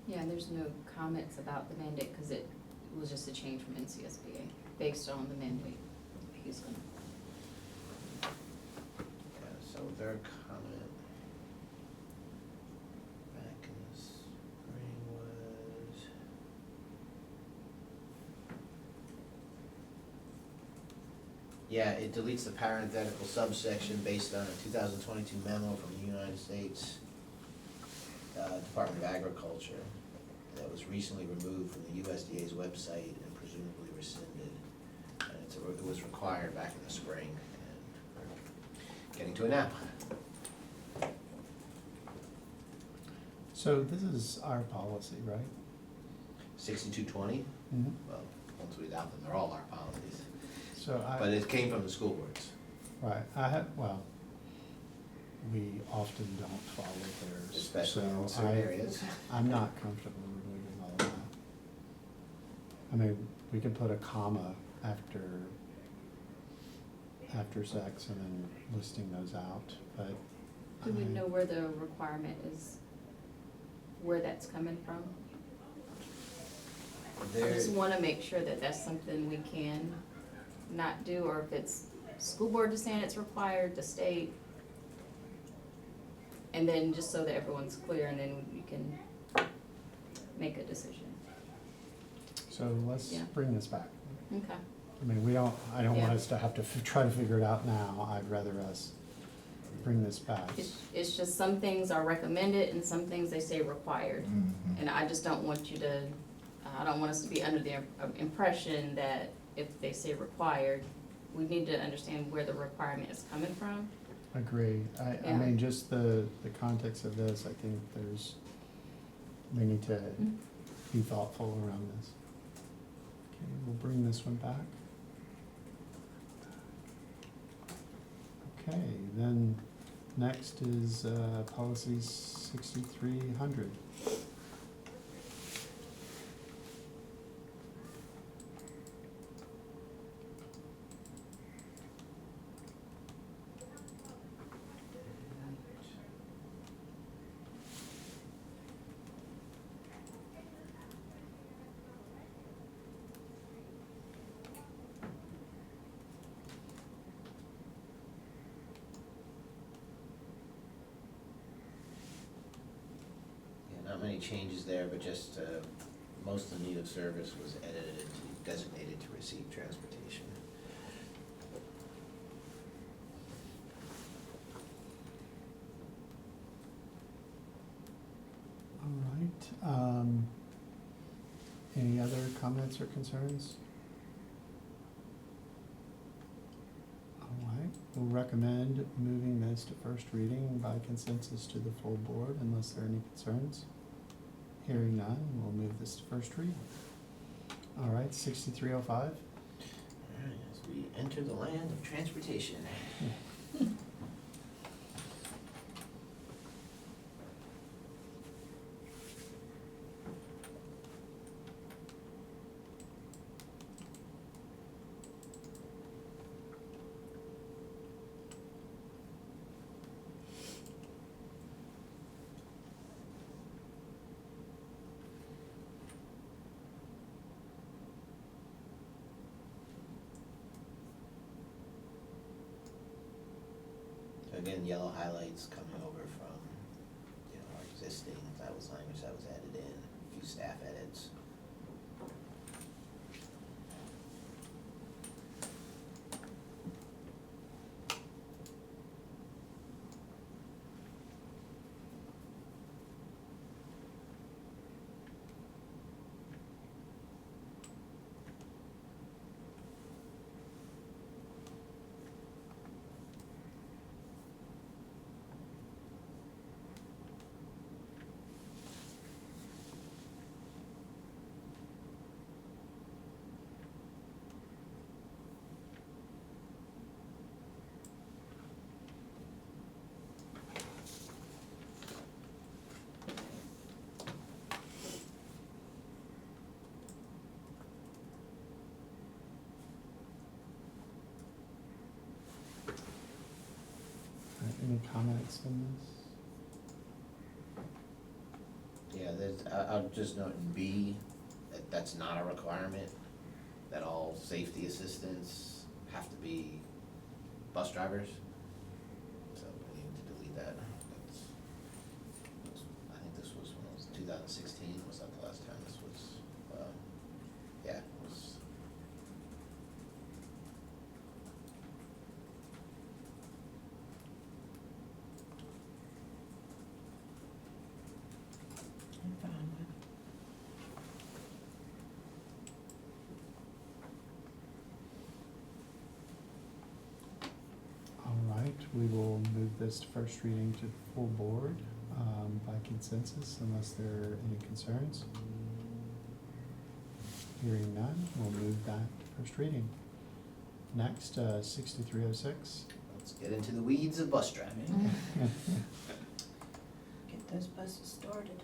Yeah, there's no comments about the mandate, because it was just a change from NCSBA, based on the mandate of Houston. Yeah, so their comment back in the spring was. Yeah, it deletes the parenthetical subsection based on a 2022 memo from the United States Department of Agriculture that was recently removed from the USDA's website and presumably rescinded. And it was required back in the spring, and we're getting to it now. So this is our policy, right? 6220, Mm-hmm. well, once we adopt them, they're all our policies. So But I, it came from the school boards. right, we often don't follow theirs. Especially in so certain I- areas. I'm not comfortable removing all of that. I mean, we could put a comma after sex and then listing those out, but. Do we I- know where the requirement is, where that's coming from? I There, just wanna make sure that that's something we can not do, or if it's school board just saying it's required, the state. And then just so that everyone's clear, and then you can make a decision. So let's Yeah. bring this back. Okay. I mean, I don't want Yeah. us to have to try to figure it out now. I'd rather us bring this back. It's just some things are recommended and some things they say required. Mm-hmm. And I just don't want you to, I don't want us to be under the impression that if they say required, we need to understand where the requirement is coming from. Agree. I Yeah. mean, just the context of this, I think we need to be thoughtful around this. Okay, we'll bring this one back. Okay, then next is policy 6300. not many changes there, but just, most of the need of service was edited to designated to receive transportation. All right, any other comments or concerns? All right, we'll recommend moving this to first reading by consensus to the full board unless there are any concerns. Hearing none, we'll move this to first reading. All right, 6305. All right, as we enter the land of transportation. So again, yellow highlights coming over from, our existing, that was language that was added in, a few staff edits. All right, any comments on this? Yeah, I'll just note in B, that's not a requirement, that all safety assistants have to be bus drivers. So we need to delete that. I think this was when it was 2016, was that the last time this was, yeah, it was. I'm fine with it. All right, we will move this to first reading to the full board by consensus unless there are any concerns. Hearing none, we'll move that to first reading. Next, 6306. Let's get into the weeds of bus driving. Get those buses started.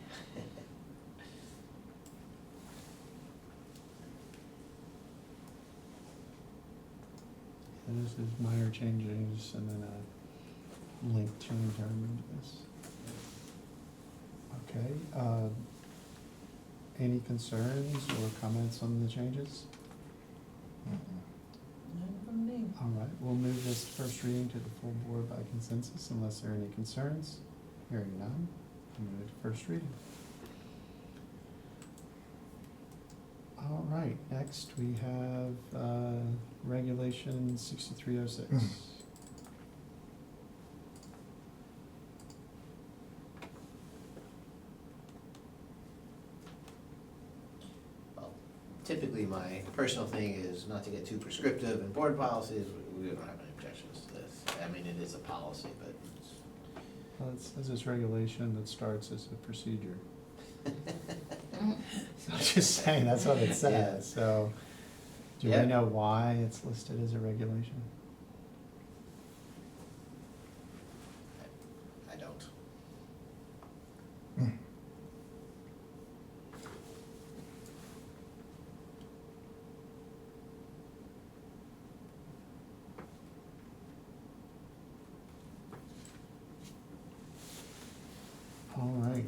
And this is minor changes and then a link change into this. Okay, any concerns or comments on the changes? None from me. All right, we'll move this to first reading to the full board by consensus unless there are any concerns. Hearing none, we'll move it to first reading. All right, next we have Regulation 6306. Well, typically, my personal thing is not to get too prescriptive in board policies. We don't have any objections to this. I mean, it is a policy, but it's. Well, it says it's regulation that starts as a procedure. So I'm just saying, that's what it says, so do we Yeah. know why it's listed as a regulation? I don't. All right,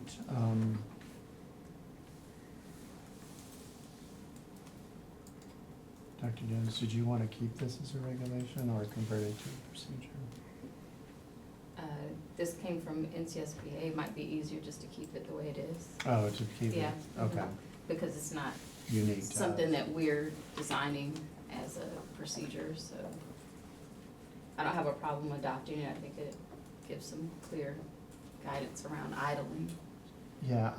Dr. Jones, did you want to keep this as a regulation or convert it to a procedure? this came from NCSBA, it might be easier just to keep it the way it is. Oh, to keep it, Yeah. okay, Because it's not unique to something us. that we're designing as a procedure, so I don't have a problem adopting it. I think it gives some clear guidance around idling. Yeah,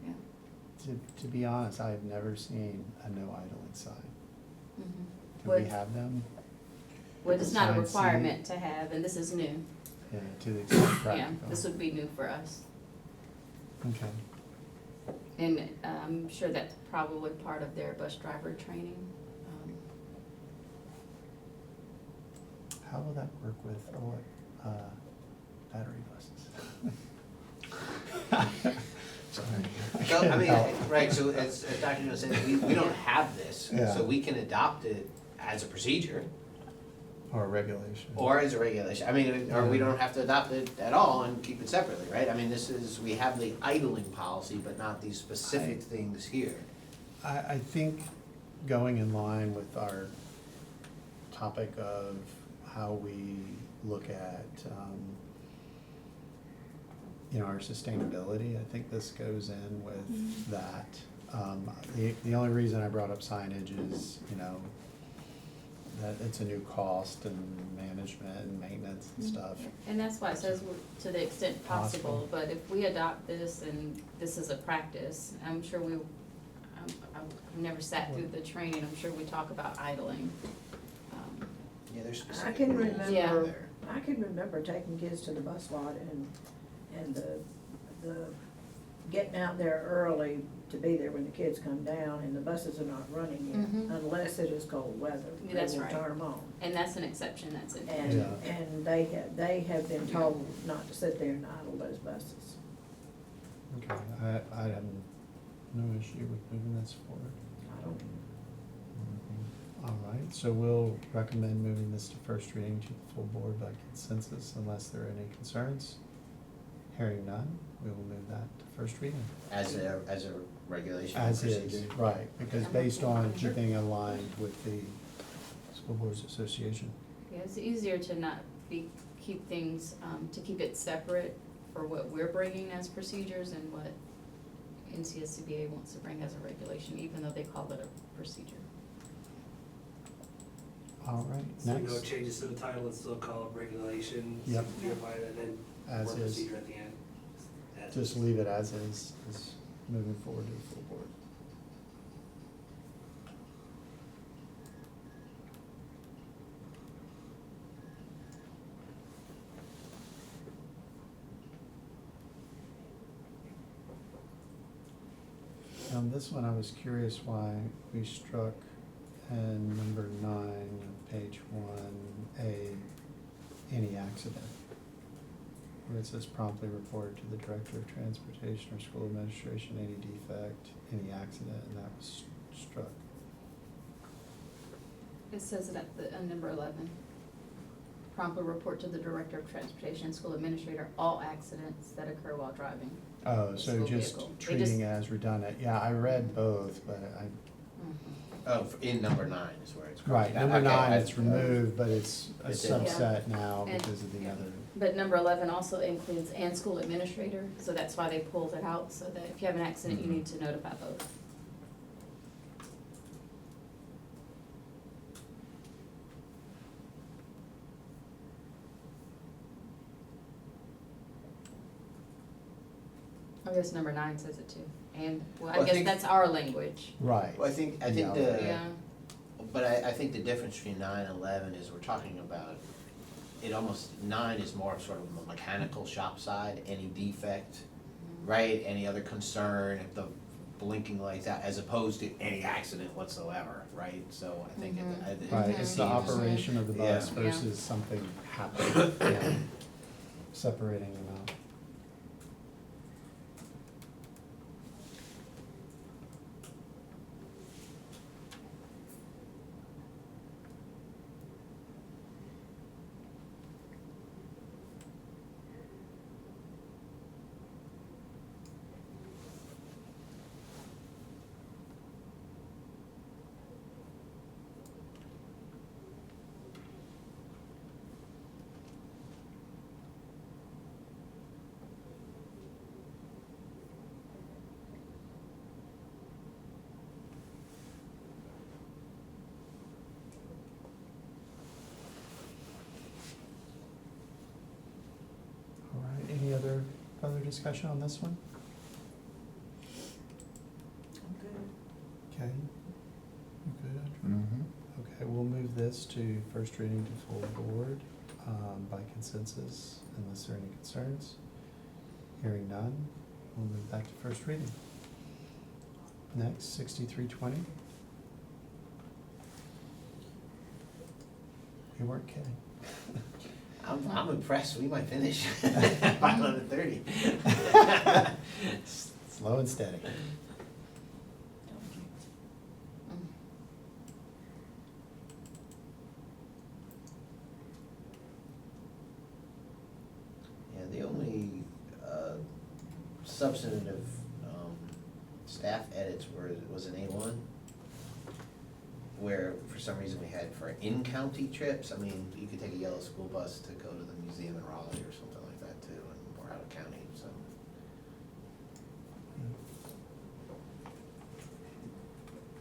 Yeah. to be honest, I've never seen a no idling sign. Mhm. Do Would- we have them? Well, it's not a Sign C? requirement to have, and this is new. Yeah, to the extent Yeah, practical. this would be new for us. Okay, And I'm sure that's probably part of their bus driver training. how will that work with, battery buses? Sorry. So, I can't mean, help. right, so as Dr. Jones said, we don't have this, Yeah. so we can adopt it as a procedure Or regulation. or as a regulation. I mean, or we Yeah. don't have to adopt it at all and keep it separately, right? I mean, we have the idling policy, but not these specific things here. I think going in line with our topic of how we look at, our sustainability, I think this goes in with that. The only reason I brought up signage is, that it's a new cost and management and maintenance and stuff. And that's why it says to the extent possible, Possible. but if we adopt this and this is a practice, I'm sure I've never sat through the training, I'm sure we talk about idling. Yeah, there's I specific can rules Yeah. remember, there. I can remember taking kids to the bus lot and the getting out there early to be there when the kids come down and the buses are not running Mhm. yet, unless it is cold weather. Yeah, that's They will right. turn them on. And that's an exception, that's it. And, Yeah. and they have been told not to sit there and idle those buses. Okay, I have no issue with moving this forward. I don't, All right, so we'll recommend moving this to first reading to the full board by consensus unless there are any concerns. Hearing none, we will move that to first reading. As a regulation As procedure. is, right, because based on keeping aligned with the School Boards Association. Yeah, it's easier to not keep things, to keep it separate for what we're bringing as procedures and what NCSCBA wants to bring as a regulation, even though they call it a procedure. All right, So no next, changes to the title, it's still called regulations. Yep. And then As board is. procedure at the end. As just is. leave it as is moving forward to the full board. This one, I was curious why we struck in number 9 of page 1A, any accident. Where it says promptly report to the Director of Transportation or School Administration any defect, any accident, and that was struck. It says it on number 11. Promptly report to the Director of Transportation and School Administrator all accidents that occur while driving. Oh, so School just vehicle. They treating just- it as redundant. Yeah, I read both, but Oh, in number 9 is where it's. right, crossed out. number Okay, 9, I- it's removed, but it's a It's in. subset now And- because of the yeah. other. But number 11 also includes and school administrator, so that's why they pulled it out, so that if you have an accident, you Mhm. need to notify both. I guess number 9 says it too, and, well, Well, I I guess think- that's our language. Right. Well, I think Yeah. the, Yeah, but I think the difference between 9 and 11 is we're talking about, it almost, 9 is more of sort of a mechanical shop side, any defect, right? Any other concern, if the blinking lights out, as opposed to any accident whatsoever, right? So I think Mhm. Right, Mhm. it's the operation of the bus Yeah. versus something happening, yeah, separating them out. discussion on this one? I'm good. Okay. You good? Mm-hmm. Okay, we'll move this to first reading to full board by consensus unless there are any concerns. Hearing none, we'll move back to first reading. Next, 6320. You weren't kidding. I'm impressed, we might finish by 11:30. Slow and steady. Don't you? Mm. Yeah, the only substantive staff edits was an A1, where for some reason we had for in-county trips, I mean, you could take a yellow school bus to go to the museum in Raleigh or something like that too, and we're out of county, so.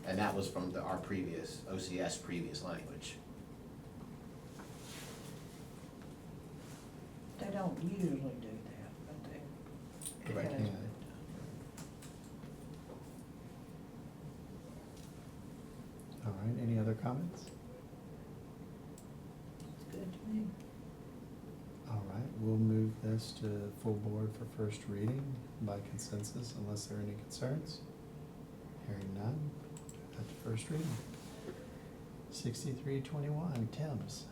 And that was from our previous, OCS previous language. They don't usually do that, but they. it Right. has Yeah. been done. All right, any other comments? It's good to me. All right, we'll move this to full board for first reading by consensus unless there are any concerns. Hearing none, at the first reading. 6321, Tim's.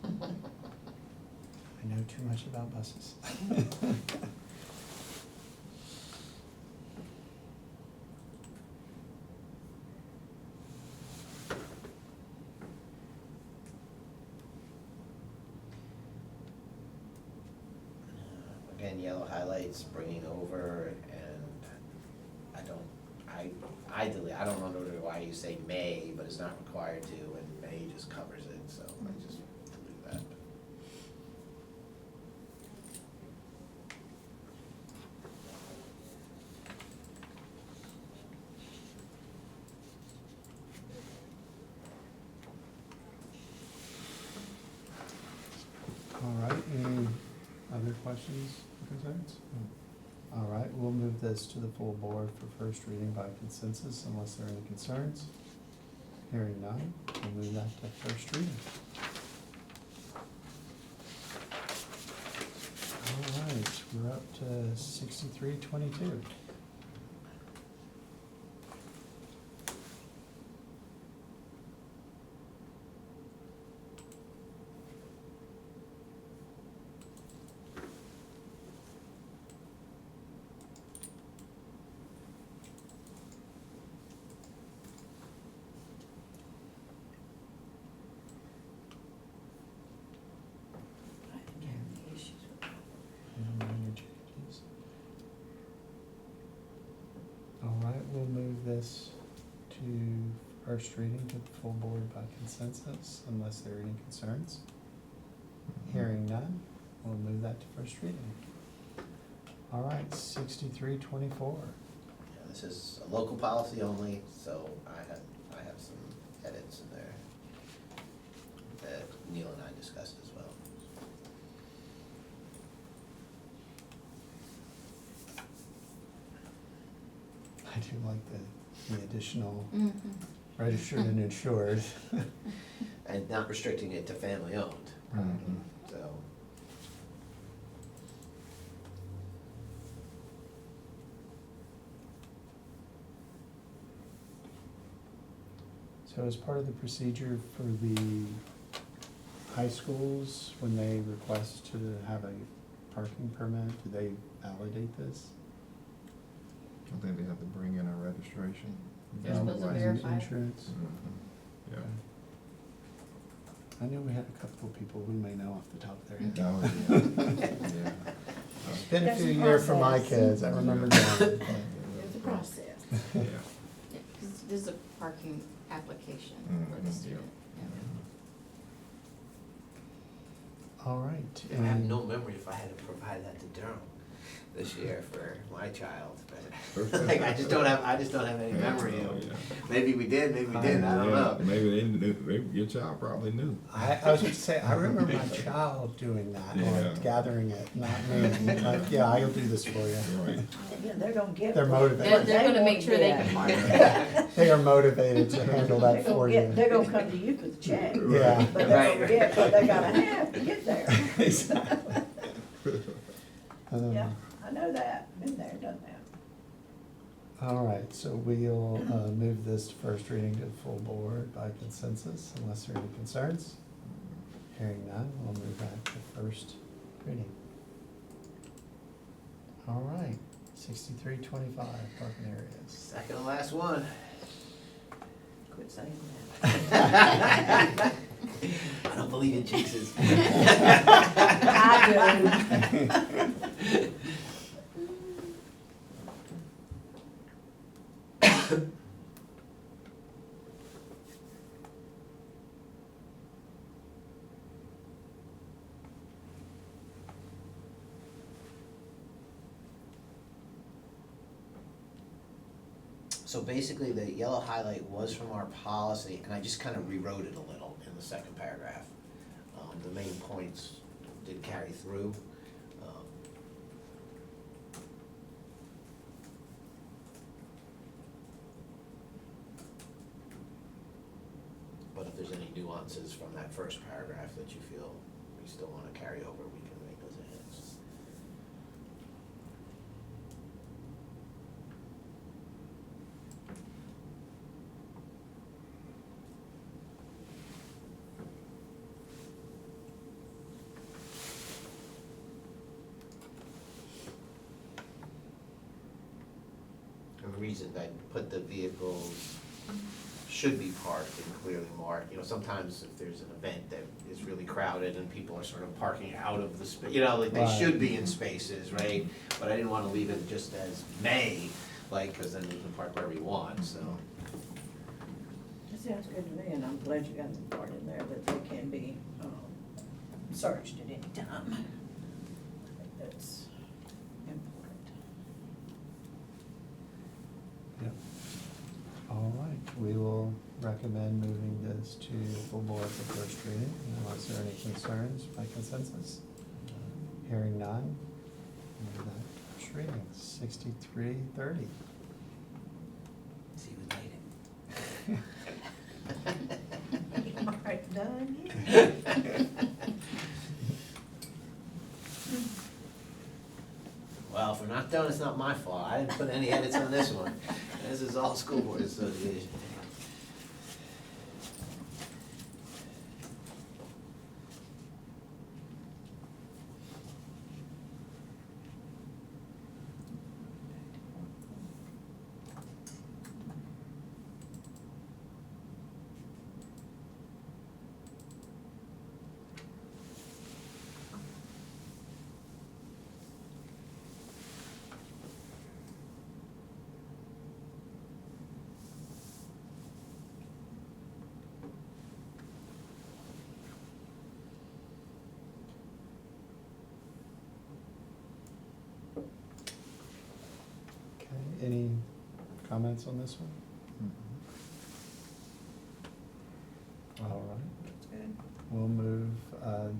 I know too much about buses. Again, yellow highlights, bringing over, and I don't know why you say may, but it's not required to, and may just covers it, so I just delete that. All right, any other questions or concerns? All right, we'll move this to the full board for first reading by consensus unless there are any concerns. Hearing none, we'll move that to first reading. All right, we're up to 6322. I didn't have any issues with that. No minor changes. All right, we'll move this to first reading to the full board by consensus unless there are any concerns. Hearing none, we'll move that to first reading. All right, 6324. Yeah, this is a local policy only, so I have some edits in there that Neil and I discussed as well. I do like the additional Mhm. registered and insured. And not restricting it to family owned, Mhm. so. So as part of the procedure for the high schools, when they request to have a parking permit, do they validate this? I think they have to bring in a registration. They're supposed to License. verify. Insurance? Mhm. Yeah. Okay. I know we had a couple of people we may know off the top of their head. Oh, yeah. Yeah. It's been a There's few a years for my process. kids, I remember that. There's a process. Yeah. Yeah, 'cause this is a parking application for Mhm, the yeah. student. Yeah. All right. I have and- no memory if I had to provide that to Durham. this year for my child. First Like, I time. just don't have any memory Oh, of, yeah. maybe we did, maybe we didn't, I don't Yeah, know. Maybe they knew, maybe your child probably knew. I was going to say, I remember my child doing that, Yeah. or gathering it, not me. Like, yeah, I'll do this for you. Right. Yeah, they're gonna get. They're what- motivated. what They're gonna want make sure they get. can mark. They are motivated to handle They're that gonna for get, you. they're gonna come to you for the check. Yeah. But they're Right. gonna get what they gotta have to get there. Exactly. Yeah, I know that, been there, done that. All right, so we'll move this to first reading to the full board by consensus, unless there are any concerns. Hearing none, we'll move back to first reading. All right, 6325, parking areas. Second to last one. Quit saying that. I don't believe in jinxes. I do. So basically, the yellow highlight was from our policy, and I just kind of rewrote it a little in the second paragraph. The main points did carry through. But if there's any nuances from that first paragraph that you feel we still want to carry over, we can make those edits. And the reason I put the vehicles should be parked and clearly marked, you know, sometimes if there's an event that is really crowded and people are sort of parking out of the space, you know, like they Right. should be in spaces, right? But I didn't wanna leave it just as may, like, cause then we can park wherever we want, so. That sounds good to me, and I'm glad you got the part in there that they can be, searched at any time. I think that's important. Yep. All right, we will recommend moving this to full board for first reading, unless there are any concerns by consensus. Hearing none, move that to first reading, 6330. See, we made it. All right, done yet? Well, if we're not done, it's not my fault, I didn't put any edits on this one. This is all school board association. Okay, any comments on this one? All right. That's good. We'll move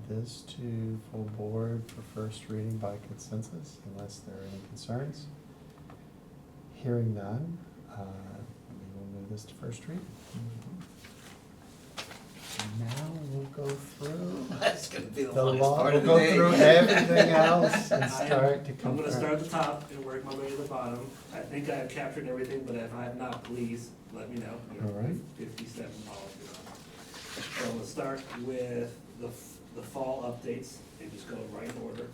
this to full board for first reading by consensus, unless there are any concerns. Hearing none, we will move this to first reading. Now we'll go through That's gonna be the the longest law, part we'll of the go day. through everything else and I am- start to I'm confirm. gonna start at the top and work my way to the bottom. I think I've captured everything, but if I have not, please let me know. There are All right. 57 policies on it. So we'll start with the fall updates and just go right in order.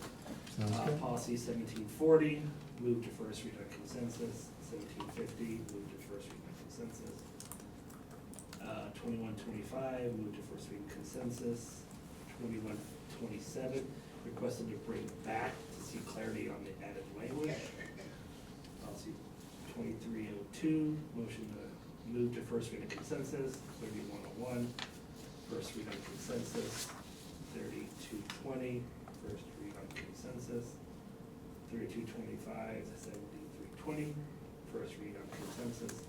Sounds good. Policy 1740, move to first read on consensus. 1750, move to first read on consensus. 2125, move to first read consensus. 2127, requested to bring back to see clarity on the added language. Policy 2302, motion to move to first read on consensus. 3101, first read on consensus. 3220, first read on consensus. 31 3225, 7320, first read on consensus.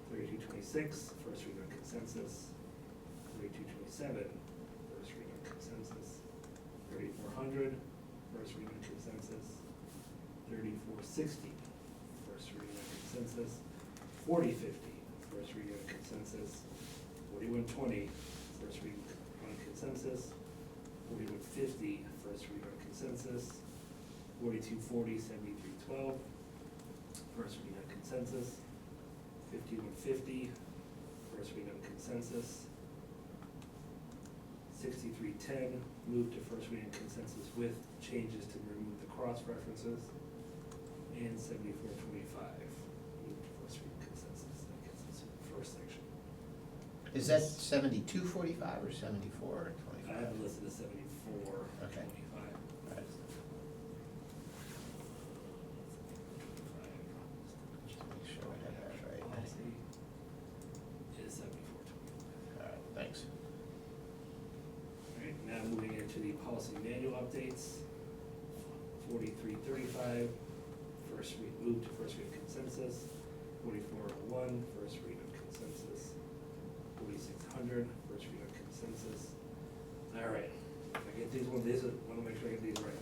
3226, first read on consensus. 3227, first read on consensus. 3400, first read on consensus. 3460, first read on consensus. 4050, first read on consensus. 4120, first read on consensus. 4150, first read on consensus. 4240, 7312, first read on consensus. 5150, first read on consensus. 6310, move to first read on consensus with changes to remove the cross-references. And 7425, move to first read consensus. That gets us in the first section. Is that 7245 or 7425? I have it listed as 7425. Okay. Right. Just make sure I have that right. Policy is 7425. All right, thanks. All right, now moving into the policy manual updates. 4335, move to first read consensus. 4401, first read on consensus. 4600, first read on consensus. All right, if I get these want to make sure I get these right.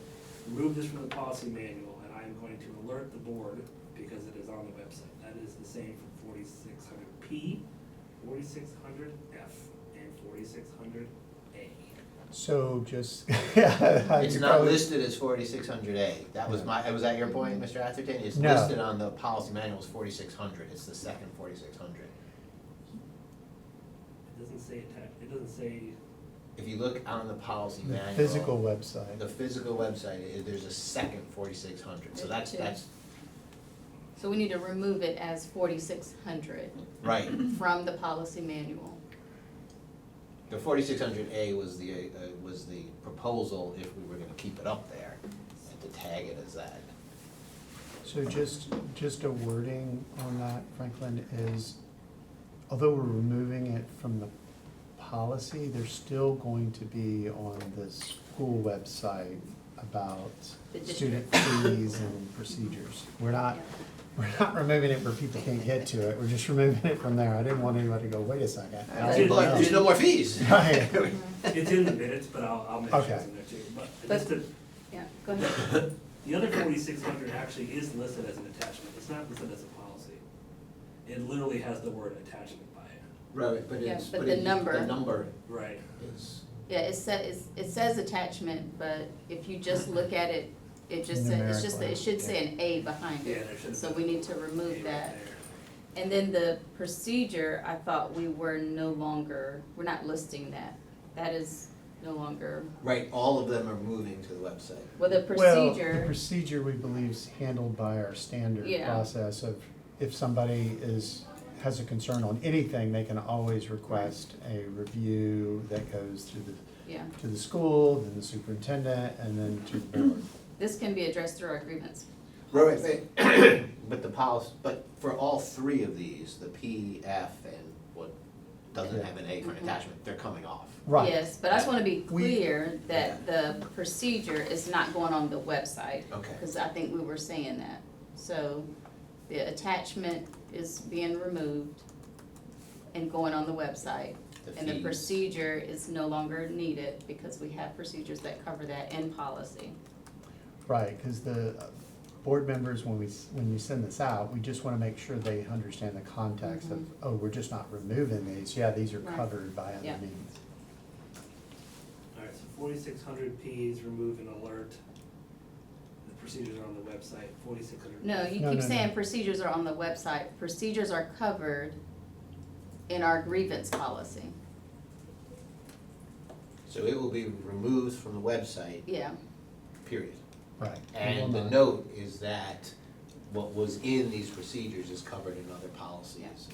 Remove this from the policy manual, and I am going to alert the board because it is on the website. That is the same for 4600P, 4600F, and 4600A. So just. It's not listed as 4600A. That was was that your point, Mr. Atherton? It's No. listed on the policy manual as 4600. It's the second 4600. It doesn't say it doesn't say, If you look on the policy The manual. physical website. The physical website, there's a second 4600. So There's two. that's, So we need to remove it as 4600 right. from the policy manual. The 4600A was the proposal if we were gonna keep it up there and to tag it as that. So just a wording on that, Franklin, is, although we're removing it from the policy, there's still going to be on the school website about The student district. fees and procedures. We're not removing it where people can't get to it, we're just removing it from there. I didn't want anybody to go, wait a second. There's no more fees. Right. it's in the minutes, but I'll mention Okay. it in there too. But But- just to, Yeah, go ahead. the other 4600 actually is listed as an attachment. It's not listed as a policy. It literally has the word attachment by it. Right, but Yeah, it's, but but the the number- number Right. is, Yeah, it says attachment, but if you just look at it, it just says, it should say an A behind Yeah, it. there should have So been we need to a remove right that. there. And then the procedure, I thought we were we're not listing that. That is no longer, right, all of them are moving to the website. well, the Well, the procedure, procedure, we believe, is handled by our standard Yeah. process of, if somebody has a concern on anything, they can always request a review that goes yeah, to the school, then the superintendent, and then to the board. this can be addressed through our grievance. Right, but the policy, but for all three of these, the P, F, and what doesn't have an A for an attachment, they're coming off. Right. Yes, but I just wanna be We- clear that the procedure is not going on the website. Okay. Cause I think we were saying that. So the attachment is being removed and going on the website. The And the fees. procedure is no longer needed because we have procedures that cover that in policy. Right, because the board members, when you send this out, we just want to make sure they understand the context of, oh, we're just not removing these. Yeah, these are Right. covered by other Yeah. means. All right, so 4600P is remove and alert. The procedures are on the website. 4600. No, you No, keep no, saying no. procedures are on the website. Procedures are covered in our grievance policy. So it will be removed from the website, Yeah, period. Right. And the note is that what was in these procedures is covered in other policies.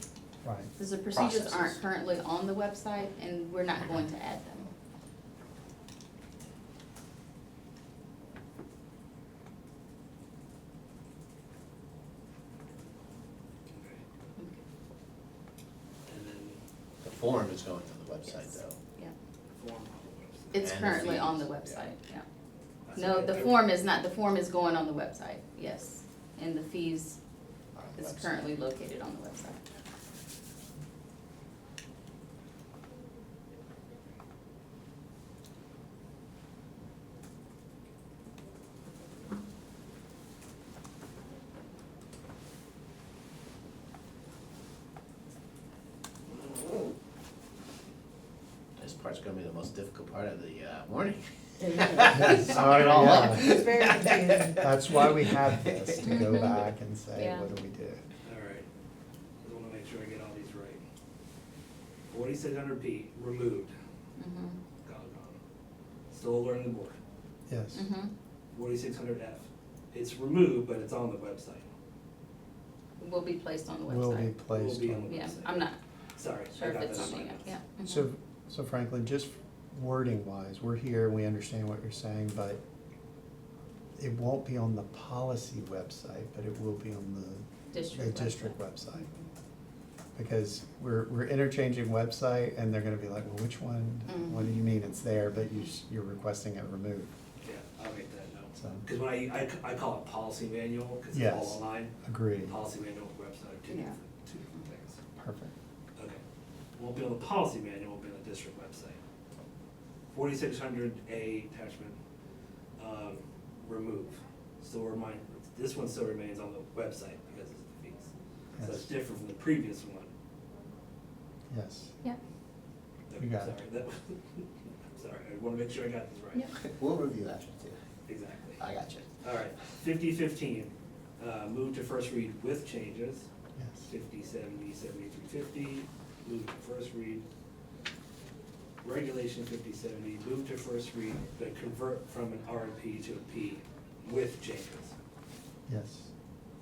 Right. because the procedures aren't Processes. currently on the website and we're not going to add them. Okay. And then The form is going to the website though. Yeah, form on the website. it's And the currently on the fees, website, yeah. No, the form is not, the form is going on the website, yes, and the fees is Website. currently located on the website. This part's gonna be the most difficult part of the morning. Yes. Summing it all up. It's very confusing. That's why we have this, to go back and say, Yeah. what do we do? All right, I wanna make sure I get all these right. 4600P, removed, Mhm, gone. Still learning the board. Yes, mhm. 4600F, it's removed, but it's on the website. Will be placed on the website. will be placed Will be on. on the Yeah, website. I'm not Sorry, I sure if got it's that on on there my yet, notes. yeah. mhm. So Franklin, just wording wise, we're here, we understand what you're saying, but it won't be on the policy website, but it will be on the District district website. website. Because we're interchanging website, and they're gonna be like, well, which one? What do you mean it's there, but you're requesting it removed, Yeah, I'll make that note. so, Because when I call it policy manual, because it's Yes. all online. agreed, Policy manual and website are two Yeah. different things. perfect. Okay. Won't be on the policy manual, will be on the district website. 4600A attachment, remove. This one still remains on the website because of the fees. So it's Yes. different from the previous one. Yes, Yeah, You got it. Sorry, I'm sorry, I wanna make sure I got this right. yeah. We'll review that too. Exactly. I got you. All right, 5015, move to first read with changes. yes, 5070, 7350, move to first read. Regulation 5070, move to first read, but convert from an RMP to a P with changes. yes,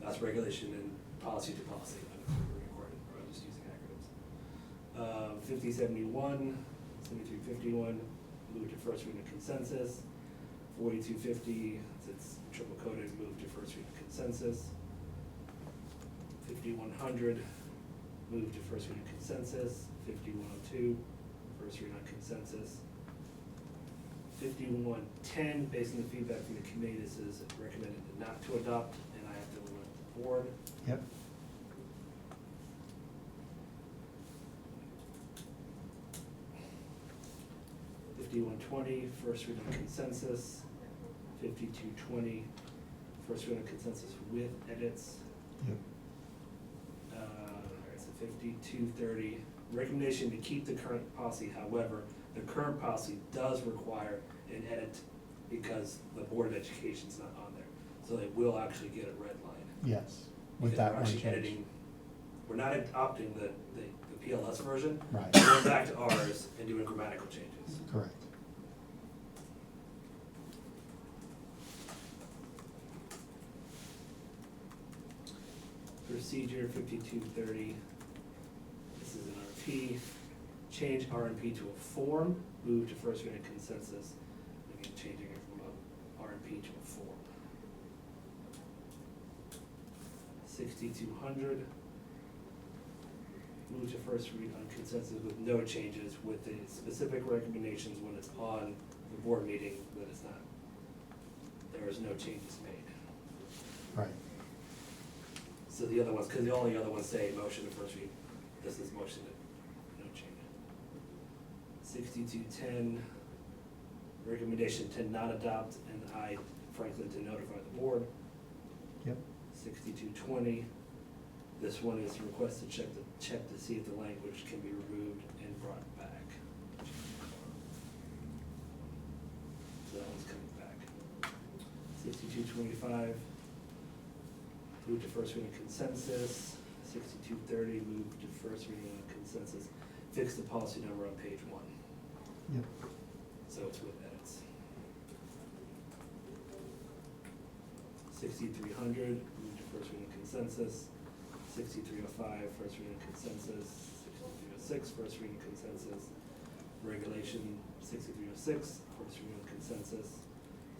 That's regulation and policy to policy, I don't know if we're recording, or I'm just using acronyms. 5071, 7351, move to first read of consensus. 4250, it's triple coded, move to first read of consensus. 5100, move to first read of consensus. 5102, first read on consensus. 5110, based on the feedback from the committee, this is recommended not to adopt, and I have to alert the board. yep, 5120, first read on consensus. 5220, first read on consensus with edits. yep, Alright, so 5230, recommendation to keep the current policy, however, the current policy does require an edit because the Board of Education's not on there. So they will actually get a red line. yes, with Because that we're one actually change. editing, we're not adopting the PLS version. Right. We're going back to ours and doing grammatical changes. Correct. Procedure 5230, this is an RP, change RMP to a form, move to first reading consensus, again, changing it from a RMP to a form. 6200, move to first read on consensus with no changes, with the specific recommendations when it's on the board meeting, that it's not, there is no changes made. Right, So the other ones, because the only other ones say motion to first read, this is motion to no change. 6210, recommendation to not adopt, and I, Franklin, to notify the board. yep, 6220, this one is request to check to see if the language can be removed and brought back. So that one's coming back. 6225, move to first reading consensus. 6230, move to first reading on consensus. Fix the policy number on page 1, yep, so it's with edits. 6300, move to first reading consensus. 6305, first reading consensus. 6306, first reading consensus. Regulation 6306, first reading consensus.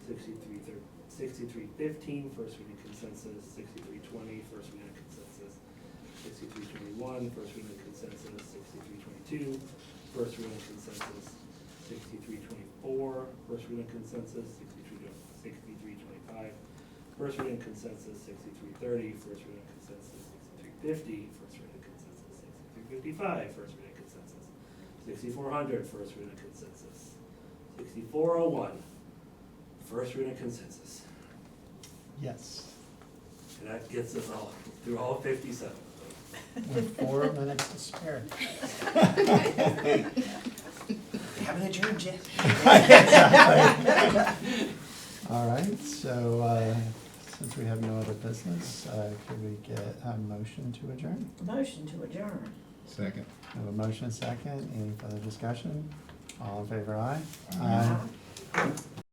6315, first reading consensus. 6320, first reading consensus. 6321, first reading consensus. 6322, first reading consensus. 6324, first reading consensus. First reading consensus, 6330. First reading consensus, 6350. First reading consensus, 6355. First reading consensus, 6400. First reading consensus, 6401. First reading consensus. Yes, And that gets us all through all 57. with 4 minutes to spare. Haven't adjourned yet. All right, so, since we have no other business, could we get a motion to adjourn? Motion to adjourn. Second. We have a motion second, any further discussion? All in favor, aye? Aye.